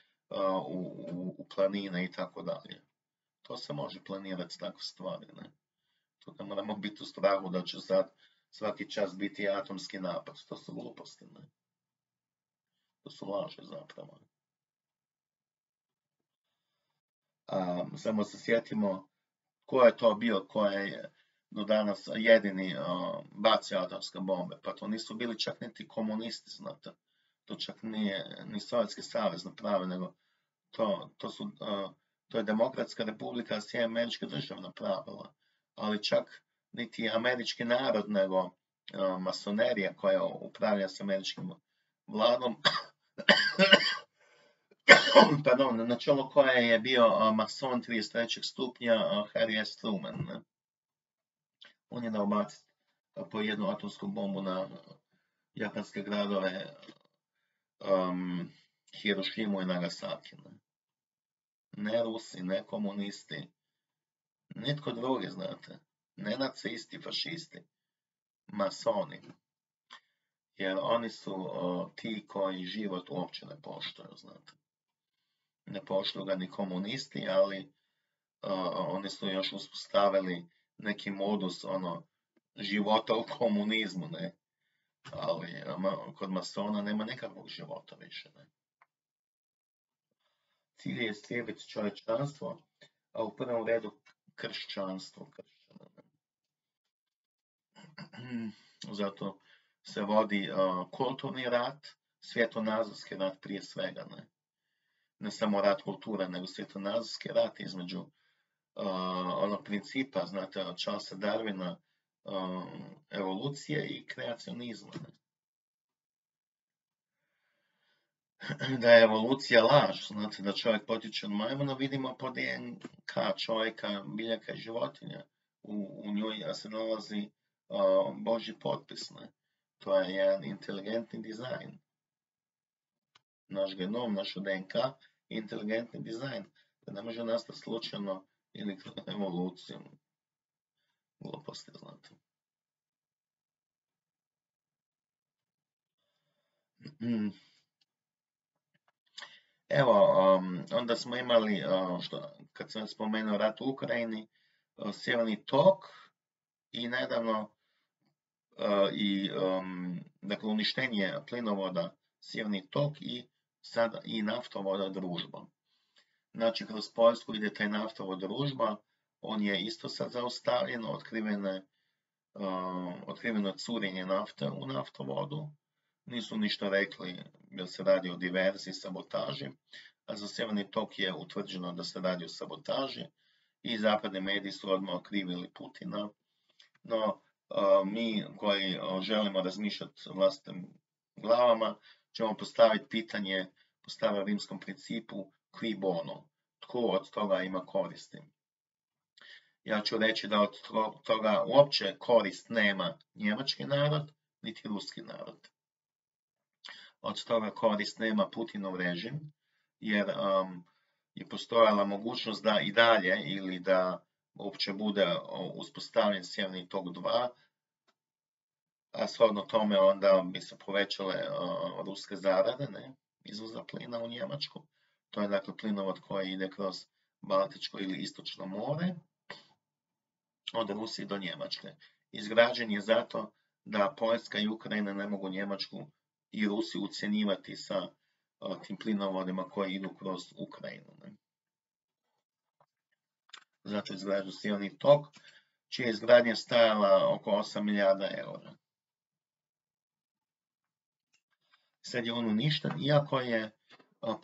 u planine i tako dalje. To se može planirati s takve stvari, ne? To ne moramo biti u strahu da će sad svaki čas biti atomski napad. To su gluposti, ne? To su laže zapravo. Samo se sjetimo ko je to bio, ko je do danas jedini bacio atomske bombe. Pa to nisu bili čak niti komunisti, znate. To čak nije ni Sovjetski savez napravio, nego to je Demokratska republika Sjedinjenih Američkih Država napravila. Ali čak niti američki narod, nego masonerija koja upravlja s američkim vladom, pardon, na čelu koje je bio mason 33. stupnja Harry S. Truman. Ne? On je dao baciti po jednu atomsku bombu na japanske gradove Hirošimu i Nagasaki. Ne? ne Rusi, ne komunisti, nitko drugi, znate, ne nacisti, fašisti, masoni, jer oni su ti koji život uopće ne poštuju, znate. Ne poštuju ga ni komunisti, ali oni su još uspostavili neki modus života u komunizmu, ne? Ali kod masona nema nikakvog života više, ne? Cilj je istrijebiti čovječanstvo, a u prvom redu kršćanstvo, Zato se vodi kulturni rat, svjetonazorski rat prije svega, ne samo rat kultura, nego svjetonazorski rat između onog principa, znate, od Charlesa Darwina, evolucije i kreacionizma. Da je evolucija laž, znate, da čovjek potiče od majmuna, vidimo po DNK čovjeka, biljaka i životinja. U njoj se nalazi Božji potpis, ne? To je jedan inteligentni dizajn. Naš genom, naša DNK je inteligentni dizajn. Da ne može nastati slučajno ili evolucijom. Gluposti, znate. Evo, onda smo imali, kad sam spomenuo rat u Ukrajini, Sjeverni tok i nedavno dakle, uništenje plinovoda Sjeverni tok i sada i naftovoda Družba. Znači, kroz Poljsku ide taj naftovod Družba, on je isto sad zaustavljen, otkriveno curenje nafte u naftovodu. Nisu ništa rekli jer se radi o diverziji, sabotaži, a za Sjeverni tok je utvrđeno da se radi o sabotaži i zapadni mediji su odmah okrivili Putina. No, mi koji želimo razmišljati vlastitim glavama, ćemo postaviti pitanje po starom rimskom principu qui bono, tko od toga ima koristi. Ja ću reći da od toga uopće korist nema njemački narod, niti ruski narod. Od toga korist nema Putinov režim, jer je postojala mogućnost da i dalje ili da uopće bude uspostavljen Sjeverni tok 2, a shodno tome onda bi se povećale ruske zarade, ne, izvoza plina u Njemačku. To je dakle plinovod koji ide kroz Baltičko ili Istočno more, od Rusije do Njemačke. Izgrađen je zato da Poljska i Ukrajina ne mogu Njemačku i Rusiju ucjenjivati sa tim plinovodima koji idu kroz Ukrajinu. Ne. Zato izgrađu Sjeverni tok, čija je izgradnja stajala oko 8 milijarda eura. Sad je on uništen, iako je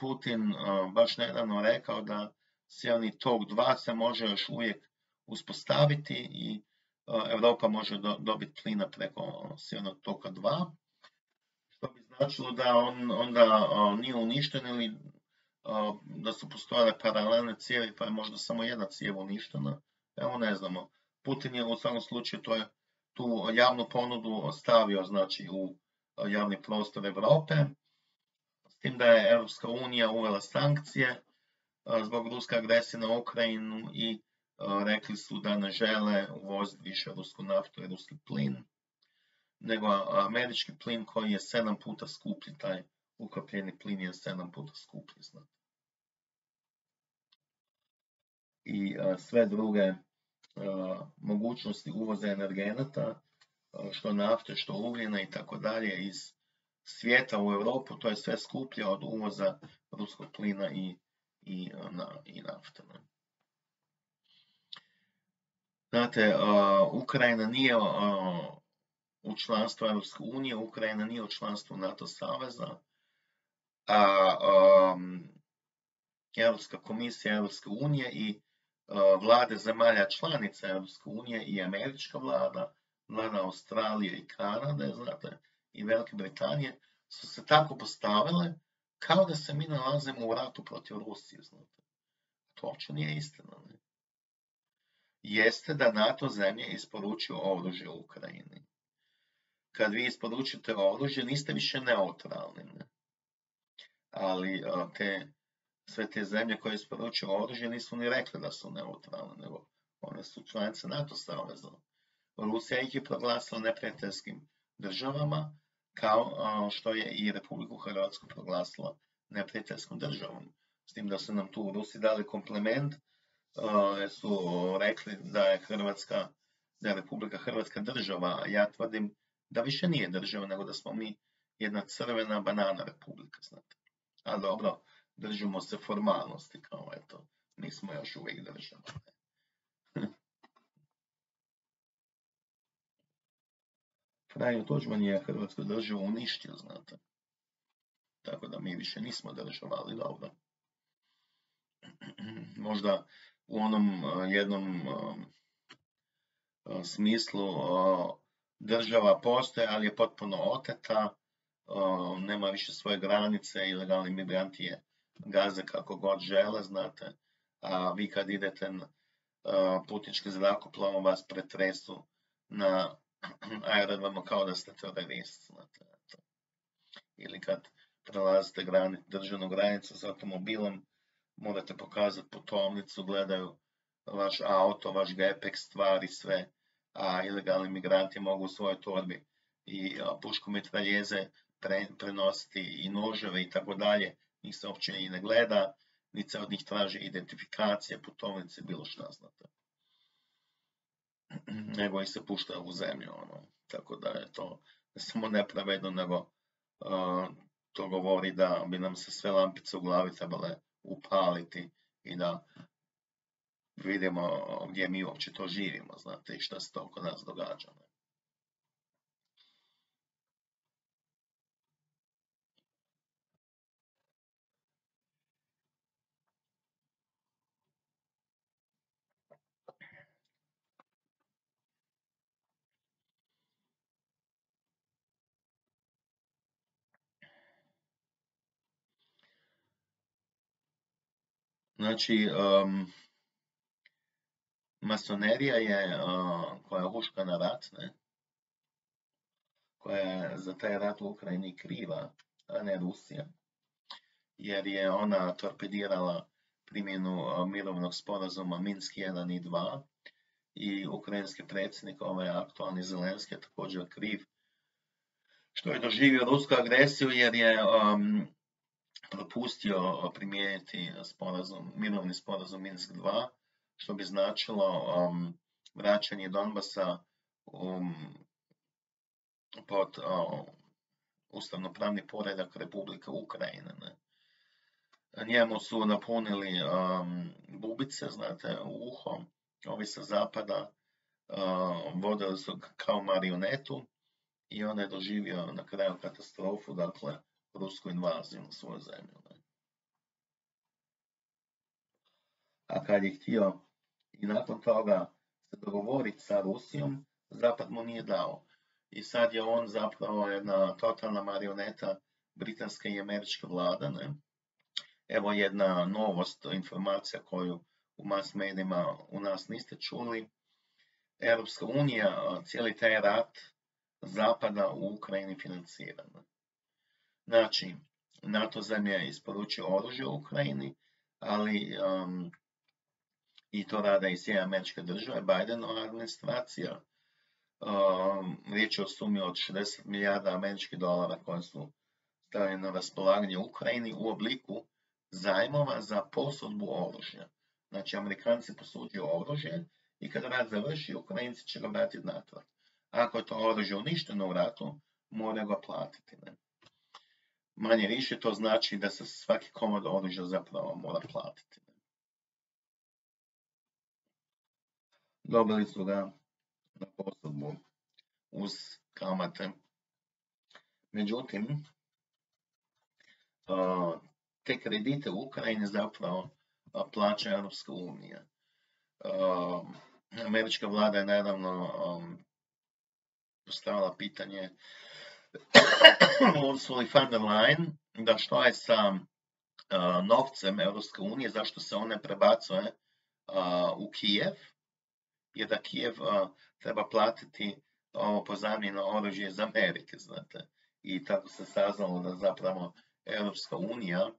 Putin baš nedavno rekao da Sjeverni tok 2 se može još uvijek uspostaviti i Europa može dobiti plina preko Sjevernog toka 2, što bi značilo da on onda nije uništen ili da su postojale paralelne cijevi, pa je možda samo jedna cijev uništena. Evo ne znamo. Putin je u svakom slučaju tu javnu ponudu ostavio, znači, u javni prostor Europe, s tim da je Europska unija uvela sankcije zbog ruske agresije na Ukrajinu i rekli su da ne žele uvoziti više rusku naftu i ruski plin, nego američki plin koji je 7 puta skuplji, taj ukapljeni plin je 7 puta skuplji. Znate. I sve druge mogućnosti uvoza energenata, što nafte, što ugljena i tako dalje iz svijeta u Europu, to je sve skuplje od uvoza ruskog plina i nafte. Znate, Ukrajina nije u članstvu Europske unije, Ukrajina nije u članstvu NATO saveza, a Europska komisija Europske unije i vlade zemalja članica Europske unije i američka vlada, vlada Australije i Kanade, znate, i Velike Britanije, su se tako postavile kao da se mi nalazimo u ratu protiv Rusije, znate. To uopće nije istina, ne? Jeste da NATO zemlje isporučuju oružje u Ukrajini. Kad vi isporučite oružje, niste više neutralni, ne? Ali te sve te zemlje koje isporučuju oružje nisu ni rekli da su neutralne, nego one su članice NATO saveza. Rusija ih je proglasila neprijateljskim državama, kao što je i Republiku Hrvatsku proglasila neprijateljskom državom. S tim da su nam tu Rusi dali kompliment, jer su rekli da je Republika Hrvatska država, a ja tvrdim da više nije država, nego da smo mi jedna crvena banana republika, znate. A dobro, držimo se formalnosti, kao eto, nismo još uvijek država. Franjo Tuđman je Hrvatsku državu uništio, znate. Tako da mi više nismo država, ali dobro. Možda u onom jednom smislu država postoje, ali je potpuno oteta, nema više svoje granice, ilegalni migranti je gaze kako god žele, znate, a vi kad idete putničkim zrakoplovom vas pretresu na aerodromu kao da ste terorist, znate. Ili kad prelazite državnu granicu s automobilom, morate pokazati putovnicu, gledaju vaš auto, vaš gepek, stvari, sve, a ilegalni migranti mogu u svojoj torbi i puškomitraljeze prenositi i noževe i tako dalje, njih se uopće i ne gleda, niti se od njih traži identifikacije, putovnice, bilo šta, znate. Nego ih se pušta u zemlju, tako da je to ne samo nepravedno, nego to govori da bi nam se sve lampice u glavi trebale upaliti i da vidimo gdje mi uopće to živimo, znate, i šta se to oko nas događa. Znači, masonerija je koja je huška na rat, ne? Koja je za taj rat u Ukrajini kriva, a ne Rusija, jer je ona torpedirala primjenu mirovnog sporazuma Minsk 1 i 2 i ukrajinski predsjednik, ovaj aktualni Zelenski, je također kriv što je doživio rusku agresiju, jer je propustio primijeniti mirovni sporazum Minsk 2, što bi značilo vraćanje Donbasa pod ustavnopravni poredak Republike Ukrajine. Njemu su napunili bubice, znate, u uho, ovi sa zapada, vodili su kao marionetu i on je doživio na kraju katastrofu, dakle, rusku invaziju na svoju zemlju. A kad je htio i nakon toga se dogovoriti sa Rusijom, Zapad mu nije dao. I sad je on zapravo jedna totalna marioneta britanske i američke vlade. Evo jedna novost, informacija koju u mass medijima u nas niste čuli. Europska unija cijeli taj rat Zapada u Ukrajini financira. Znači, NATO zemlje isporučuje oružje u Ukrajini, ali i to rade i Sjedinjene Američke Države, Bidenova administracija. Riječ je o sumi od 60 milijarda američkih dolara koje su stavljene na raspolaganje Ukrajini u obliku zajmova za posudbu oružja. Znači, Amerikanci posuđuju oružje i kad rat završi, Ukrajinci će ga vratiti natrag. Ako je to oružje uništeno u ratu, moraju ga platiti. Manje više to znači da se svaki komad oružja zapravo mora platiti. Dobili su ga na posudbu uz kamate. Međutim, te kredite u Ukrajini zapravo plaća Europska unija. Američka vlada je nedavno postavila pitanje Ursuli von der Leyen da što je sa novcem Europske unije, zašto se on ne prebacuje u Kijev, jer da Kijev treba platiti ovo pozajmljeno oružje iz Amerike, znate. I tako se saznalo da zapravo Europska unija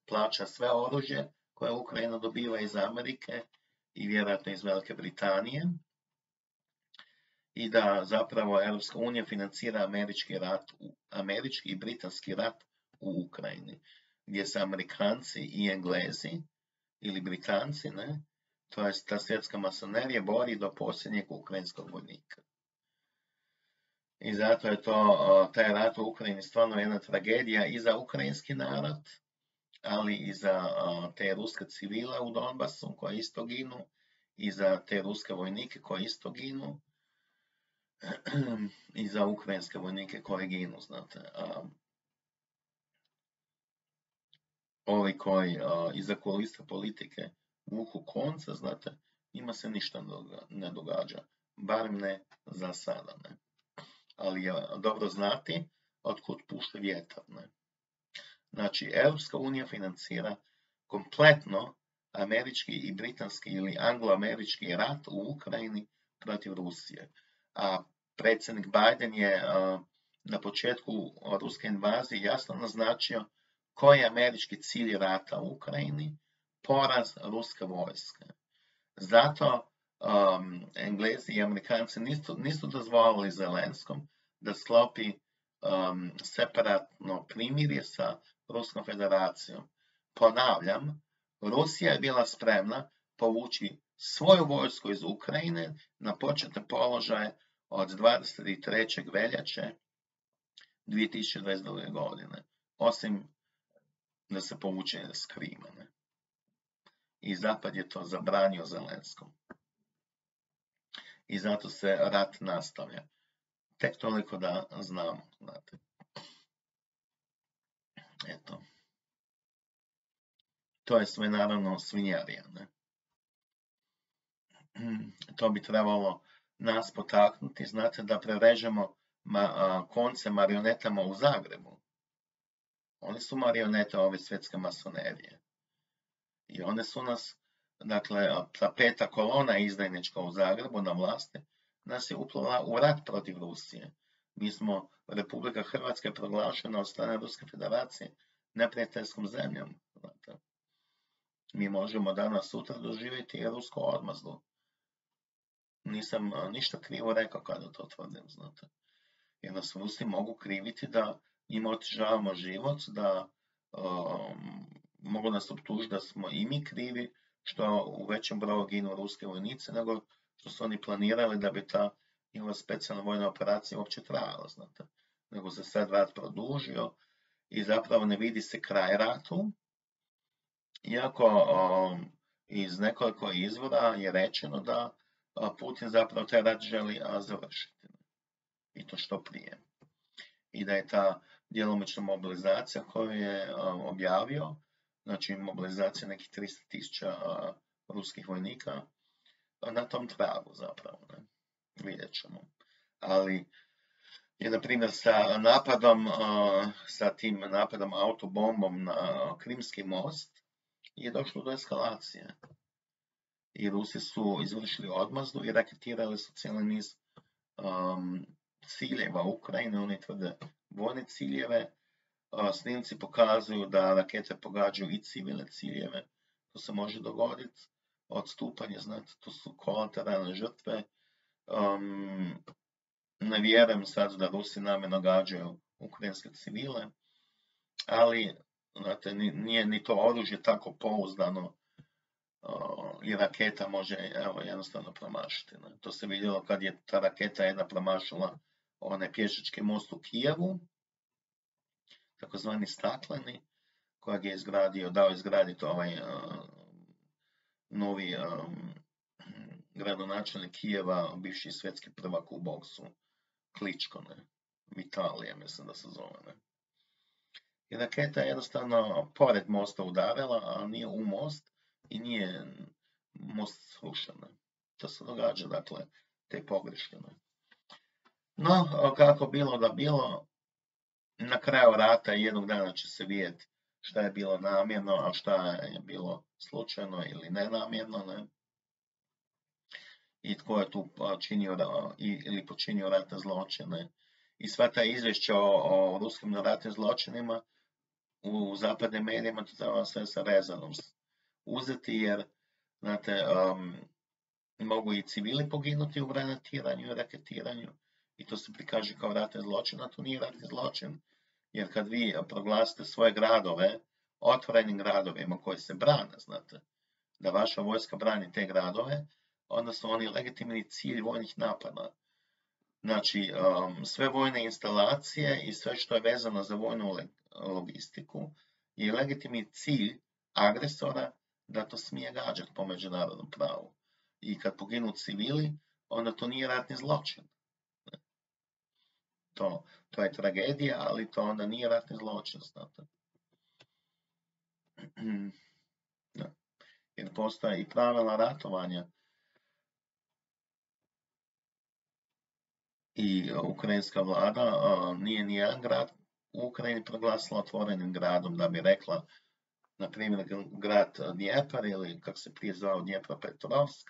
plaća sve oružje koje Ukrajina dobiva iz Amerike i vjerojatno iz Velike Britanije, i da zapravo Europska unija financira američki i britanski rat u Ukrajini, gdje se Amerikanci i Englezi ili Britanci, to je ta svjetska masonerija, bori do posljednjeg ukrajinskog vojnika. I zato je taj rat u Ukrajini stvarno jedna tragedija i za ukrajinski narod, ali i za te ruske civile u Donbasu koji isto ginu, i za te ruske vojnike koji isto ginu, i za ukrajinske vojnike koji ginu, znate. Ovi koji iza kulisa politike vuku konca, znate, njima se ništa ne događa, barem ne za sada, ali je dobro znati otkud puše vjetar, Znači, Europska unija financira kompletno američki i britanski ili anglo-američki rat u Ukrajini protiv Rusije. A predsjednik Biden je na početku ruske invazije jasno naznačio koji je američki cilj rata u Ukrajini: poraz ruske vojske. Zato Englezi i Amerikanci nisu dozvolili Zelenskom da sklopi separatno primirje sa Ruskom federacijom. Ponavljam, Rusija je bila spremna povući svoju vojsku iz Ukrajine na početne položaje od 23. veljače 2022. godine, osim da se povuče s Krima. I Zapad je to zabranio Zelenskom. I zato se rat nastavlja. Tek toliko da znamo, znate. Eto. To je sve naravno svinjarija, To bi trebalo nas potaknuti, znate, da prerežemo konce marionetama u Zagrebu. Oni su marionete ove svjetske masonerije. I one su nas, dakle, ta peta kolona izdajnička u Zagrebu na vlasti, nas je uplela u rat protiv Rusije. Mi smo, Republika Hrvatska je proglašena od strane Ruske federacije neprijateljskom zemljom. Znate. Mi možemo danas sutra doživjeti i rusku odmazdu. Nisam ništa krivo rekao kada to tvrdim, znate. Jer nas Rusi mogu kriviti da njima otežavamo život, da mogu nas optužiti da smo i mi krivi što u većem broju ginu ruske vojnice, nego što su oni planirali da bi ta njihova specijalna vojna operacija uopće trajala, znate. Nego se sad rat produžio i zapravo ne vidi se kraj ratu, iako iz nekoliko izvora je rečeno da Putin zapravo taj rat želi završiti. I to što prije. I da je ta djelomična mobilizacija koju je objavio, znači mobilizacija nekih 300.000 ruskih vojnika, na tom tragu zapravo, vidjet ćemo. Ali je, na primjer, sa tim napadom autobombom na Krimski most je došlo do eskalacije. I Rusi su izvršili odmazdu i raketirali su cijeli niz ciljeva Ukrajine, oni tvrde vojne ciljeve. Snimci pokazuju da rakete pogađaju i civilne ciljeve. To se može dogoditi. Odstupanje, znate, to su kolateralne žrtve. Ne vjerujem sad da Rusi namjerno gađaju ukrajinske civile, ali, znate, nije ni to oružje tako pouzdano i raketa može jednostavno promašiti. To se vidjelo kad je ta raketa jedna promašila onaj pješački most u Kijevu, takozvani stakleni, kojeg je dao izgraditi ovaj novi gradonačelnik Kijeva, bivši svjetski prvak u boksu, Kličko, Vitalije, mislim da se zove. I raketa je jednostavno pored mosta udarila, a nije u most i nije most srušen. To se događa, dakle, te pogreške. No, kako bilo da bilo, na kraju rata jednog dana će se vidjeti šta je bilo namjerno, a šta je bilo slučajno ili nenamjerno, i tko je tu činio ili počinio ratne zločine. I sva ta izvješća o ruskim ratnim zločinima u zapadnim medijima to treba sve sa rezanom uzeti, jer, znate, mogu i civili poginuti u granatiranju i raketiranju i to se prikaže kao ratni zločin, a to nije ratni zločin. Jer kad vi proglasite svoje gradove otvorenim gradovima koji se brane, znate, da vaša vojska brani te gradove, onda su oni legitimni cilj vojnih napada. Znači, sve vojne instalacije i sve što je vezano za vojnu logistiku je legitimni cilj agresora da to smije gađati po međunarodnom pravu. I kad poginu civili, onda to nije ratni zločin. To je tragedija, ali to onda nije ratni zločin, znate. Jer postoje i pravila ratovanja. I ukrajinska vlada nije nijedan grad u Ukrajini proglasila otvorenim gradom, da bi rekla, na primjer, grad Dnjepar ili kako se prije zvao Dnjepropetrovsk,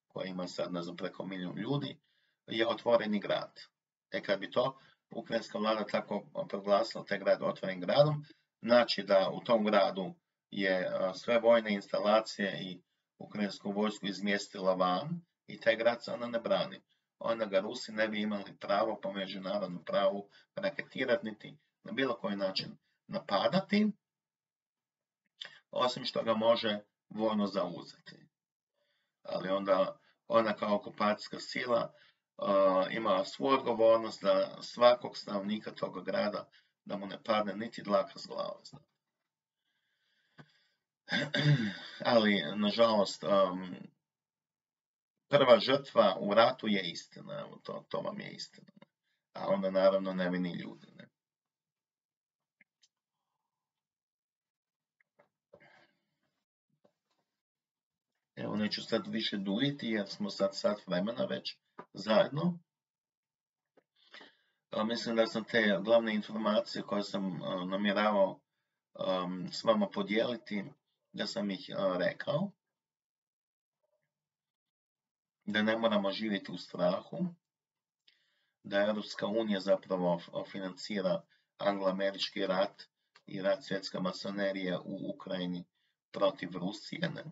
koji ima sad, ne znam, preko 1 milijun ljudi, je otvoreni grad. Kad bi to ukrajinska vlada tako proglasila taj grad otvorenim gradom, znači da u tom gradu je sve vojne instalacije i ukrajinsku vojsku izmjestila van i taj grad se onda ne brani. Onda ga Rusi ne bi imali pravo po međunarodnom pravu raketirati niti na bilo koji način napadati, osim što ga može vojno zauzeti. Ali onda ona kao okupacijska sila ima svoju odgovornost da svakog stanovnika toga grada da mu ne padne niti dlaka s glave. Ali, nažalost, prva žrtva u ratu je istina, to vam je istina. A onda naravno nevini ljudi. Ne? Evo, neću sad više duljiti jer smo sad sat vremena već zajedno. Mislim da sam te glavne informacije koje sam namjeravao s vama podijeliti, da sam ih rekao. Da ne moramo živjeti u strahu, da Europska unija zapravo financira anglo-američki rat i rat svjetske masonerije u Ukrajini protiv Rusije. Ne?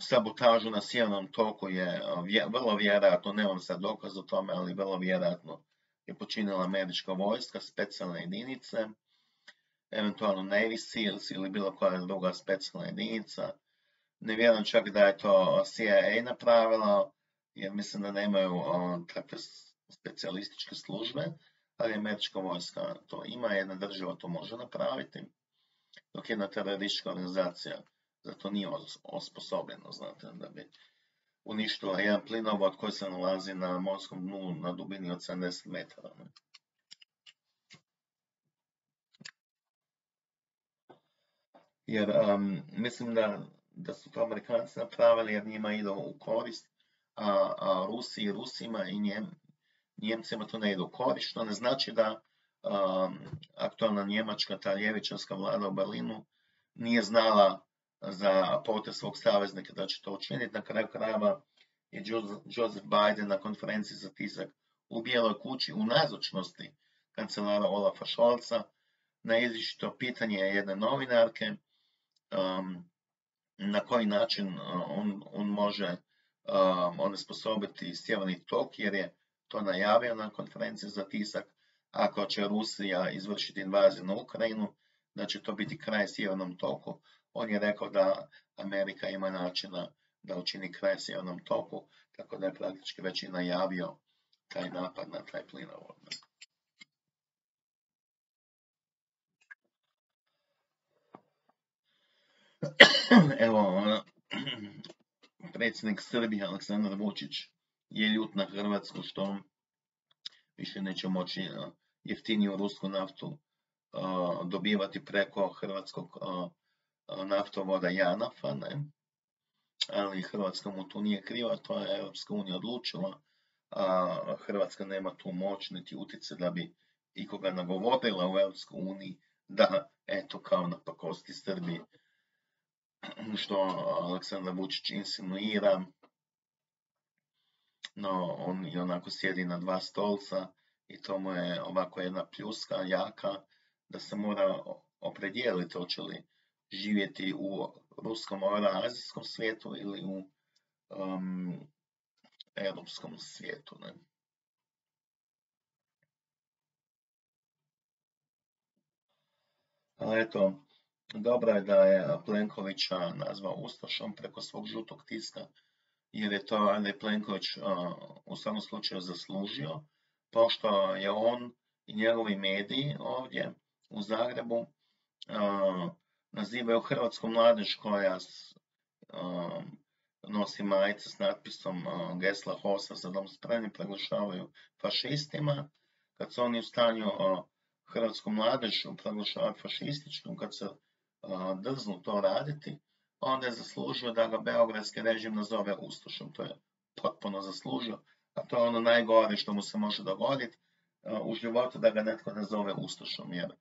Sabotažu na sjevernom toku je vrlo vjerojatno, nemam sad dokaz o tome, ali vrlo vjerojatno je počinila američka vojska, specijalne jedinice, eventualno Navy Seals ili bilo koja druga specijalna jedinica. Ne vjerujem čak da je to CIA napravila, jer mislim da nemaju takve specijalističke službe, ali američka vojska to ima, jedna država to može napraviti, dok jedna teroristička organizacija za to nije osposobljena, znate, da bi uništila jedan plinovod koji se nalazi na morskom dnu na dubini od 70 metara. Ne? Jer mislim da su to Amerikanci napravili jer njima ide u korist, a Rusima i Njemcima to ne ide u korist, što ne znači da aktualna njemačka, ta ljevičarska vlada u Berlinu nije znala za potez svog saveznika da će to učiniti. Na kraju krajeva je Joseph Biden na konferenciji za tisak u Bijeloj kući u nazočnosti kancelara Olafa Scholza na izričito pitanje jedne novinarke na koji način on može onesposobiti sjeverni tok, jer je to najavio na konferenciji za tisak. Ako će Rusija izvršiti invaziju na Ukrajinu, da će to biti kraj sjevernom toku. On je rekao da Amerika ima načina da učini kraj sjevernom toku, tako da je praktički već i najavio taj napad na taj plinovod. Evo, predsjednik Srbije Aleksandar Vučić je ljut na Hrvatsku što više neće moći jeftiniju rusku naftu dobivati preko hrvatskog naftovoda JANAF-a, ne? Ali Hrvatska mu tu nije kriva, to je Europska unija odlučila, a Hrvatska nema tu moć niti utjecaj da bi ikoga nagovorila u Europskoj uniji da, eto, kao na pakosti Srbiji, što Aleksandar Vučić insinuira, no on i onako sjedi na dva stolca i to mu je ovako jedna pljuska jaka da se mora opredijeliti hoće li živjeti u ruskom euroazijskom svijetu ili u europskom svijetu. Ne? Ali eto, dobro je da je Plenkovića nazvao ustašom preko svog žutog tiska, jer je to Andrej Plenković u svakom slučaju zaslužio, pošto je on i njegovi mediji ovdje u Zagrebu nazivaju hrvatsku mladež koja nosi majice s natpisom gesla HOS-a za dom spremni proglašavaju fašistima, kad su oni u stanju hrvatsku mladež proglašavati fašističkom, kad se drznu to raditi, onda je zaslužio da ga beogradski režim nazove ustašom. To je potpuno zaslužio, a to je ono najgore što mu se može dogoditi u životu, da ga netko nazove ustašom, jer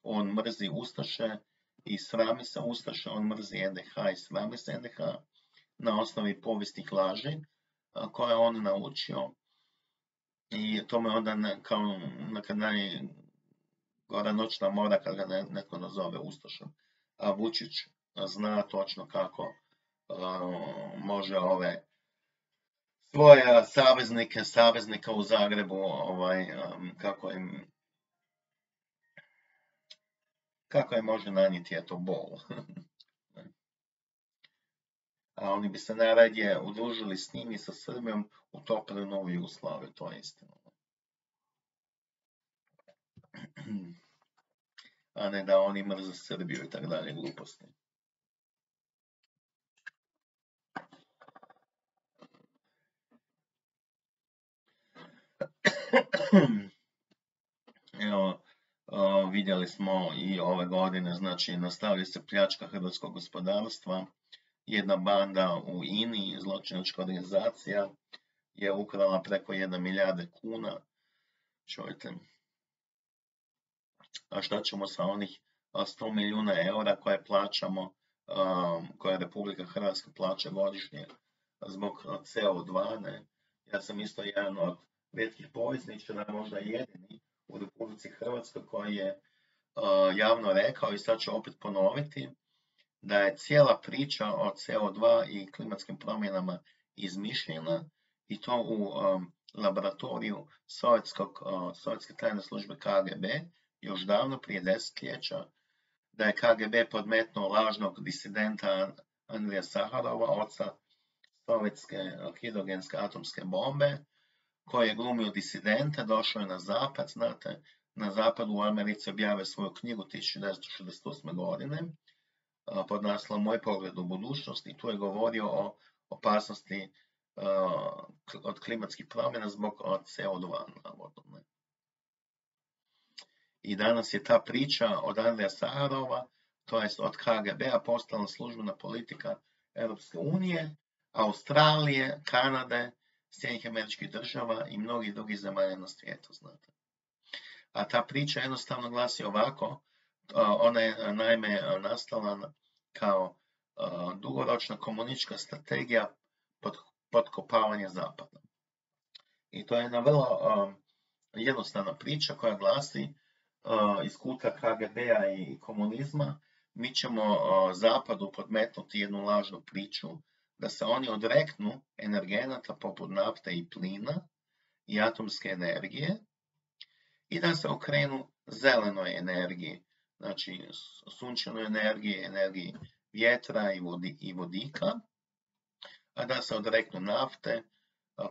on mrzi ustaše i srami se ustaše, on mrzi NDH i srami se NDH na osnovi povijestih laži koje je on naučio, i to me onda kao neka najgora noćna mora kad ga netko nazove ustašom. A Vučić zna točno kako može ove svoje saveznike u Zagrebu, kako im može nanijeti eto bol. A oni bi se najradije udružili s njim i sa Srbijom, utopili novu Jugoslaviju, to je istina. A ne da oni mrze Srbiju i tako dalje gluposti. Evo, vidjeli smo i ove godine, znači nastavlja se pljačka hrvatskog gospodarstva. Jedna banda u INI, zločinačka organizacija, je ukrala preko 1 milijarde kuna. Čujte. A šta ćemo sa onih 100 milijuna eura koje plaćamo, koje Republika Hrvatska plaća godišnje zbog CO2, ne? Ja sam isto jedan od rijetkih povjesničara, možda jedini u Republici Hrvatskoj koji je javno rekao, i sad ću opet ponoviti, da je cijela priča o CO2 i klimatskim promjenama izmišljena, i to u laboratoriju sovjetske tajne službe KGB, još davno prije desetljeća, da je KGB podmetnuo lažnog disidenta Andrija Saharova, oca sovjetske hidrogenske atomske bombe, koji je glumio disidenta, došao je na zapad, znate, na zapadu u Americi objavio svoju knjigu 1968. godine, pod naslovom Moj pogled u budućnost, i tu je govorio o opasnosti od klimatskih promjena zbog CO2 navodno. I danas je ta priča od Andrija Saharova, to jest od KGB-a, postala službena politika Europske unije, Australije, Kanade, Sjedinjenih Američkih Država i mnogih drugih zemalja na svijetu, znate. A ta priča jednostavno glasi ovako, ona je naime nastala kao dugoročna komunistička strategija potkopavanja Zapada. I to je jedna vrlo jednostavna priča koja glasi iz kuta KGB-a i komunizma, mi ćemo Zapadu podmetnuti jednu lažnu priču da se oni odreknu energenata poput nafte i plina i atomske energije i da se okrenu zelenoj energiji, znači sunčevoj energiji, energiji vjetra i vodika, a da se odreknu nafte,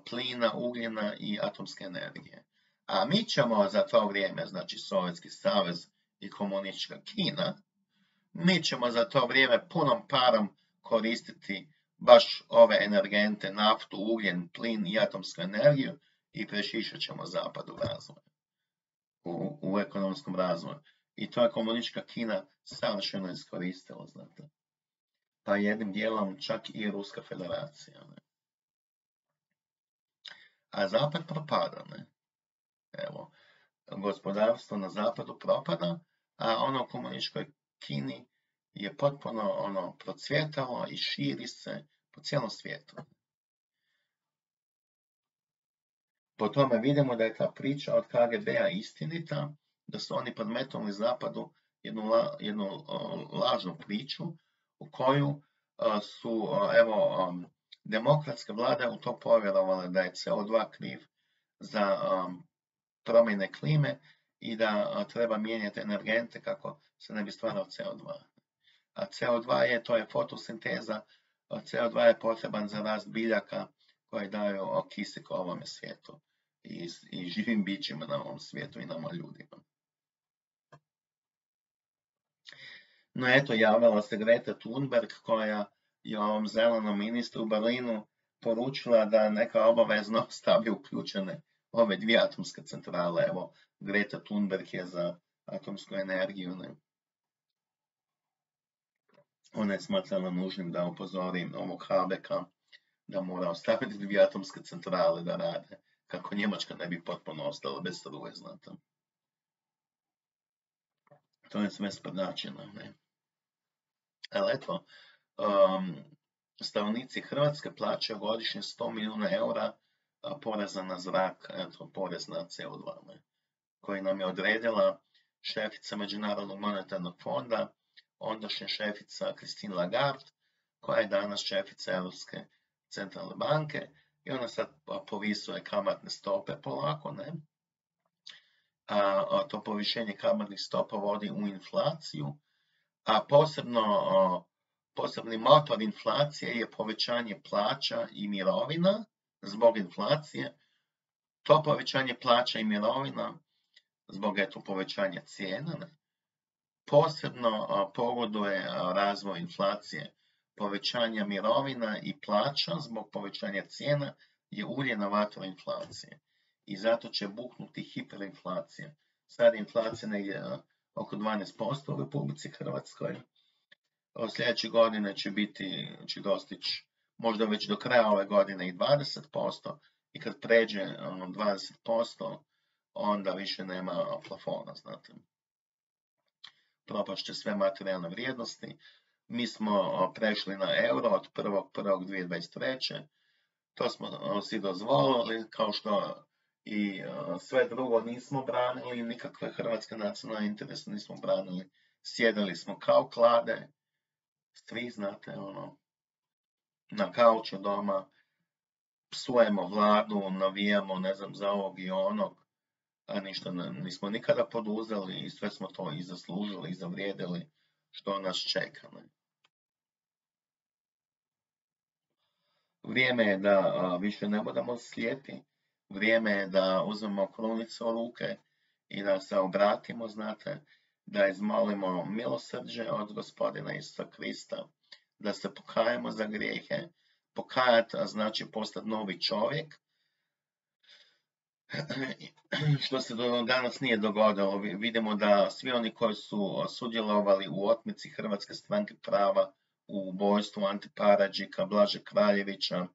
plina, ugljena i atomske energije. A mi ćemo za to vrijeme, znači Sovjetski savez i komunistička Kina, mi ćemo za to vrijeme punom parom koristiti baš ove energente, naftu, ugljen, plin i atomsku energiju i prešišat ćemo zapad u razvoju, u ekonomskom razvoju. I to je komunistička Kina savršeno iskoristila, znate. Pa jednim dijelom čak i Ruska federacija. Ne? A zapad propada, ne? Evo, gospodarstvo na zapadu propada, a ono u komunističkoj Kini je potpuno procvjetalo i širi se po cijelom svijetu. Po tome vidimo da je ta priča od KGB-a istinita, da su oni podmetnuli zapadu jednu lažnu priču u koju su, demokratske vlade u to povjerovale da je CO2 kriv za promjene klime i da treba mijenjati energente kako se ne bi stvarao CO2. A CO2 to je fotosinteza, CO2 je potreban za rast biljaka koje daju kisik ovome svijetu i živim bićima na ovom svijetu i nama ljudima. No eto, javila se Greta Thunberg koja je ovom zelenom ministru u Berlinu poručila da neka obavezno stavi uključene ove 2 atomske centrale. Evo, Greta Thunberg je za atomsku energiju. Ne? Ona je smatrala nužnim da upozori ovog Habeka da mora ostaviti 2 atomske centrale da rade, kako Njemačka ne bi potpuno ostala bez struje, znate. To je sve sprdačina, ne. Ali eto, stanovnici Hrvatske plaćaju godišnje 100 milijuna eura poreza na zrak, eto, porez na CO2, ne, koji nam je odredila šefica Međunarodnog monetarnog fonda, ondašnja šefica Christine Lagarde, koja je danas šefica Europske centralne banke, i ona sad povisuje kamatne stope polako, ne? A to povišenje kamatnih stopa vodi u inflaciju, a posebni motor inflacije je povećanje plaća i mirovina zbog inflacije. To povećanje plaća i mirovina zbog povećanja cijena, ne? Posebno pogoduje razvoj inflacije. Povećanja mirovina i plaća zbog povećanja cijena je ulje na vatru inflacije. I zato će buknuti hiperinflacija. Sad je inflacija negdje oko 12% u Republici Hrvatskoj. Sljedeće godine će dostići možda već do kraja ove godine i 20%. I kad pređe 20%, onda više nema plafona, znate. Propašće sve materijalne vrijednosti. Mi smo prešli na euro od 1.1.2023. To smo si dozvolili, kao što i sve drugo nismo branili, nikakve hrvatske nacionalne interese nismo branili. Sjedili smo kao klade, svi znate, na kauču doma, psujemo vladu, navijamo, ne znam, za ovog i onog, a ništa nismo nikada poduzeli i sve smo to i zaslužili i zavrijedili što nas čeka. Ne? Vrijeme je da više ne budemo slijepi, vrijeme je da uzmemo krunicu u ruke i da se obratimo, znate, da izmolimo milosrđe od Gospodina Isusa Krista, da se pokajemo za grijehe. Pokajati znači postati novi čovjek, što se do danas nije dogodilo. Vidimo da svi oni koji su sudjelovali u otmici Hrvatske stranke prava, u ubojstvu Ante Paradžika, Blaže Kraljevića,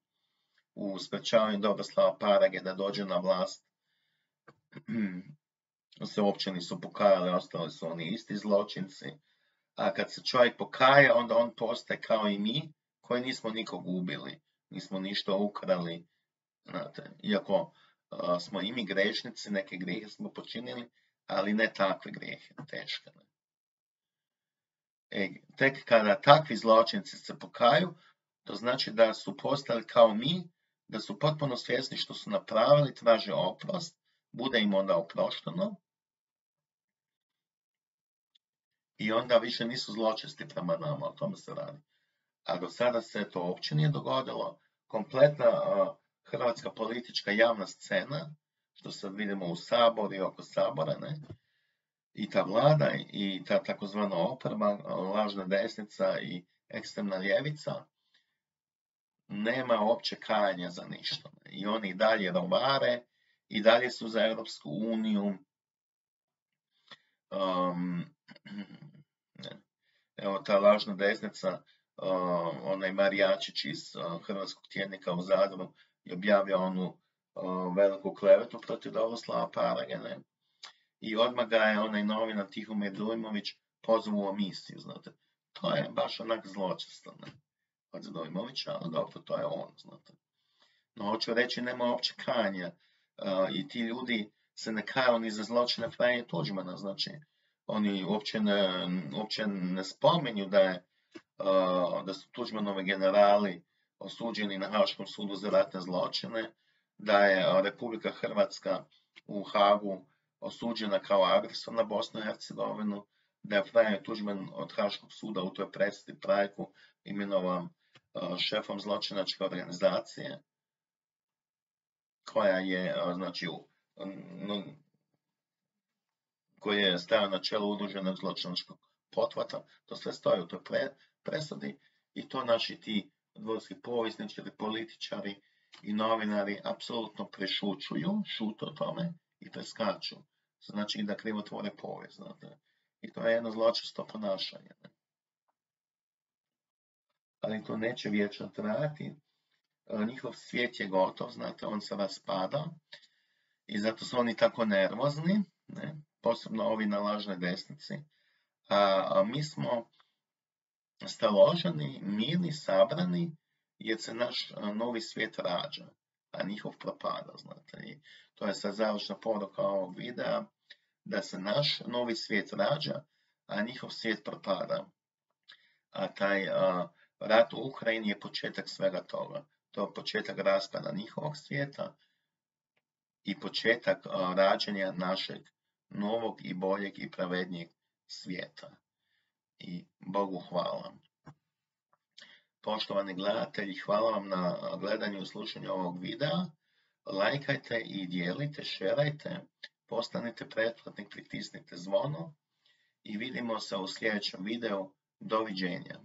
u sprečavanju Dobroslava Parage da dođe na vlast, se uopće nisu pokajali, ostali su oni isti zločinci. A kad se čovjek pokaje, onda on postaje kao i mi, koji nismo nikog ubili, nismo ništa ukrali, znate, iako smo i mi grešnici, neke grijehe smo počinili, ali ne takve grijehe, teške. Tek kada takvi zločinci se pokaju, to znači da su postali kao mi, da su potpuno svjesni što su napravili, traže oprost, bude im onda oprošteno i onda više nisu zločesti prema nama, o tome se radi. A do sada se to uopće nije dogodilo. Kompletna hrvatska politička javna scena, što sad vidimo u Saboru i oko Sabora, ne? I ta vlada i ta takozvana oporba, lažna desnica i ekstremna ljevica, nema uopće kajanja za ništa. I oni i dalje rovare, i dalje su za Europsku uniju. Evo ta lažna desnica, onaj Marijačić iz Hrvatskog tjednika u Zadru je objavio onu veliku klevetu protiv Dobroslava Parage, ne? I odmah ga je onaj novinar Tihomir Dujmović pozvao u emisiju, znate. To je baš onak zločesto, ne? Od Dujmovića, ali dobro, to je on, znate. No, hoću reći, nema uopće kajanja. i ti ljudi se ne kaju ni za zločine Franje Tuđmana, znači oni uopće ne spominju da su Tuđmanovi generali osuđeni na Haškom sudu za ratne zločine, da je Republika Hrvatska u Hagu osuđena kao agresor na Bosnu i Hercegovinu, da je Franjo Tuđman od Haškog suda u toj presudi Prajku imenovan šefom zločinačke organizacije, koja je, znači, koji je stajao na čelu udruženog zločinačkog pothvata. To sve stoji u toj presudi i to naši ti dvorski povjesničari, političari i novinari apsolutno prešućuju, šute o tome i preskaču. Znači da krivotvore povijest, znate. I to je jedno zločesto ponašanje. Ali to neće vječno trajati. Njihov svijet je gotov, znate, on se raspada i zato su oni tako nervozni, ne? Posebno ovi na lažnoj desnici. A mi smo staloženi, mirni, sabrani, jer se naš novi svijet rađa, a njihov propada, znate. I to je sad završna poruka ovog videa, da se naš novi svijet rađa, a njihov svijet propada. A taj rat u Ukrajini je početak svega toga. To je početak raspada njihovog svijeta i početak rađanja našeg novog i boljeg i pravednijeg svijeta. I Bogu hvala. Poštovani gledatelji, hvala vam na gledanju i slušanju ovog videa. Lajkajte i dijelite, šerajte, postanite pretplatnik, pritisnite zvono i vidimo se u sljedećem videu. Doviđenja.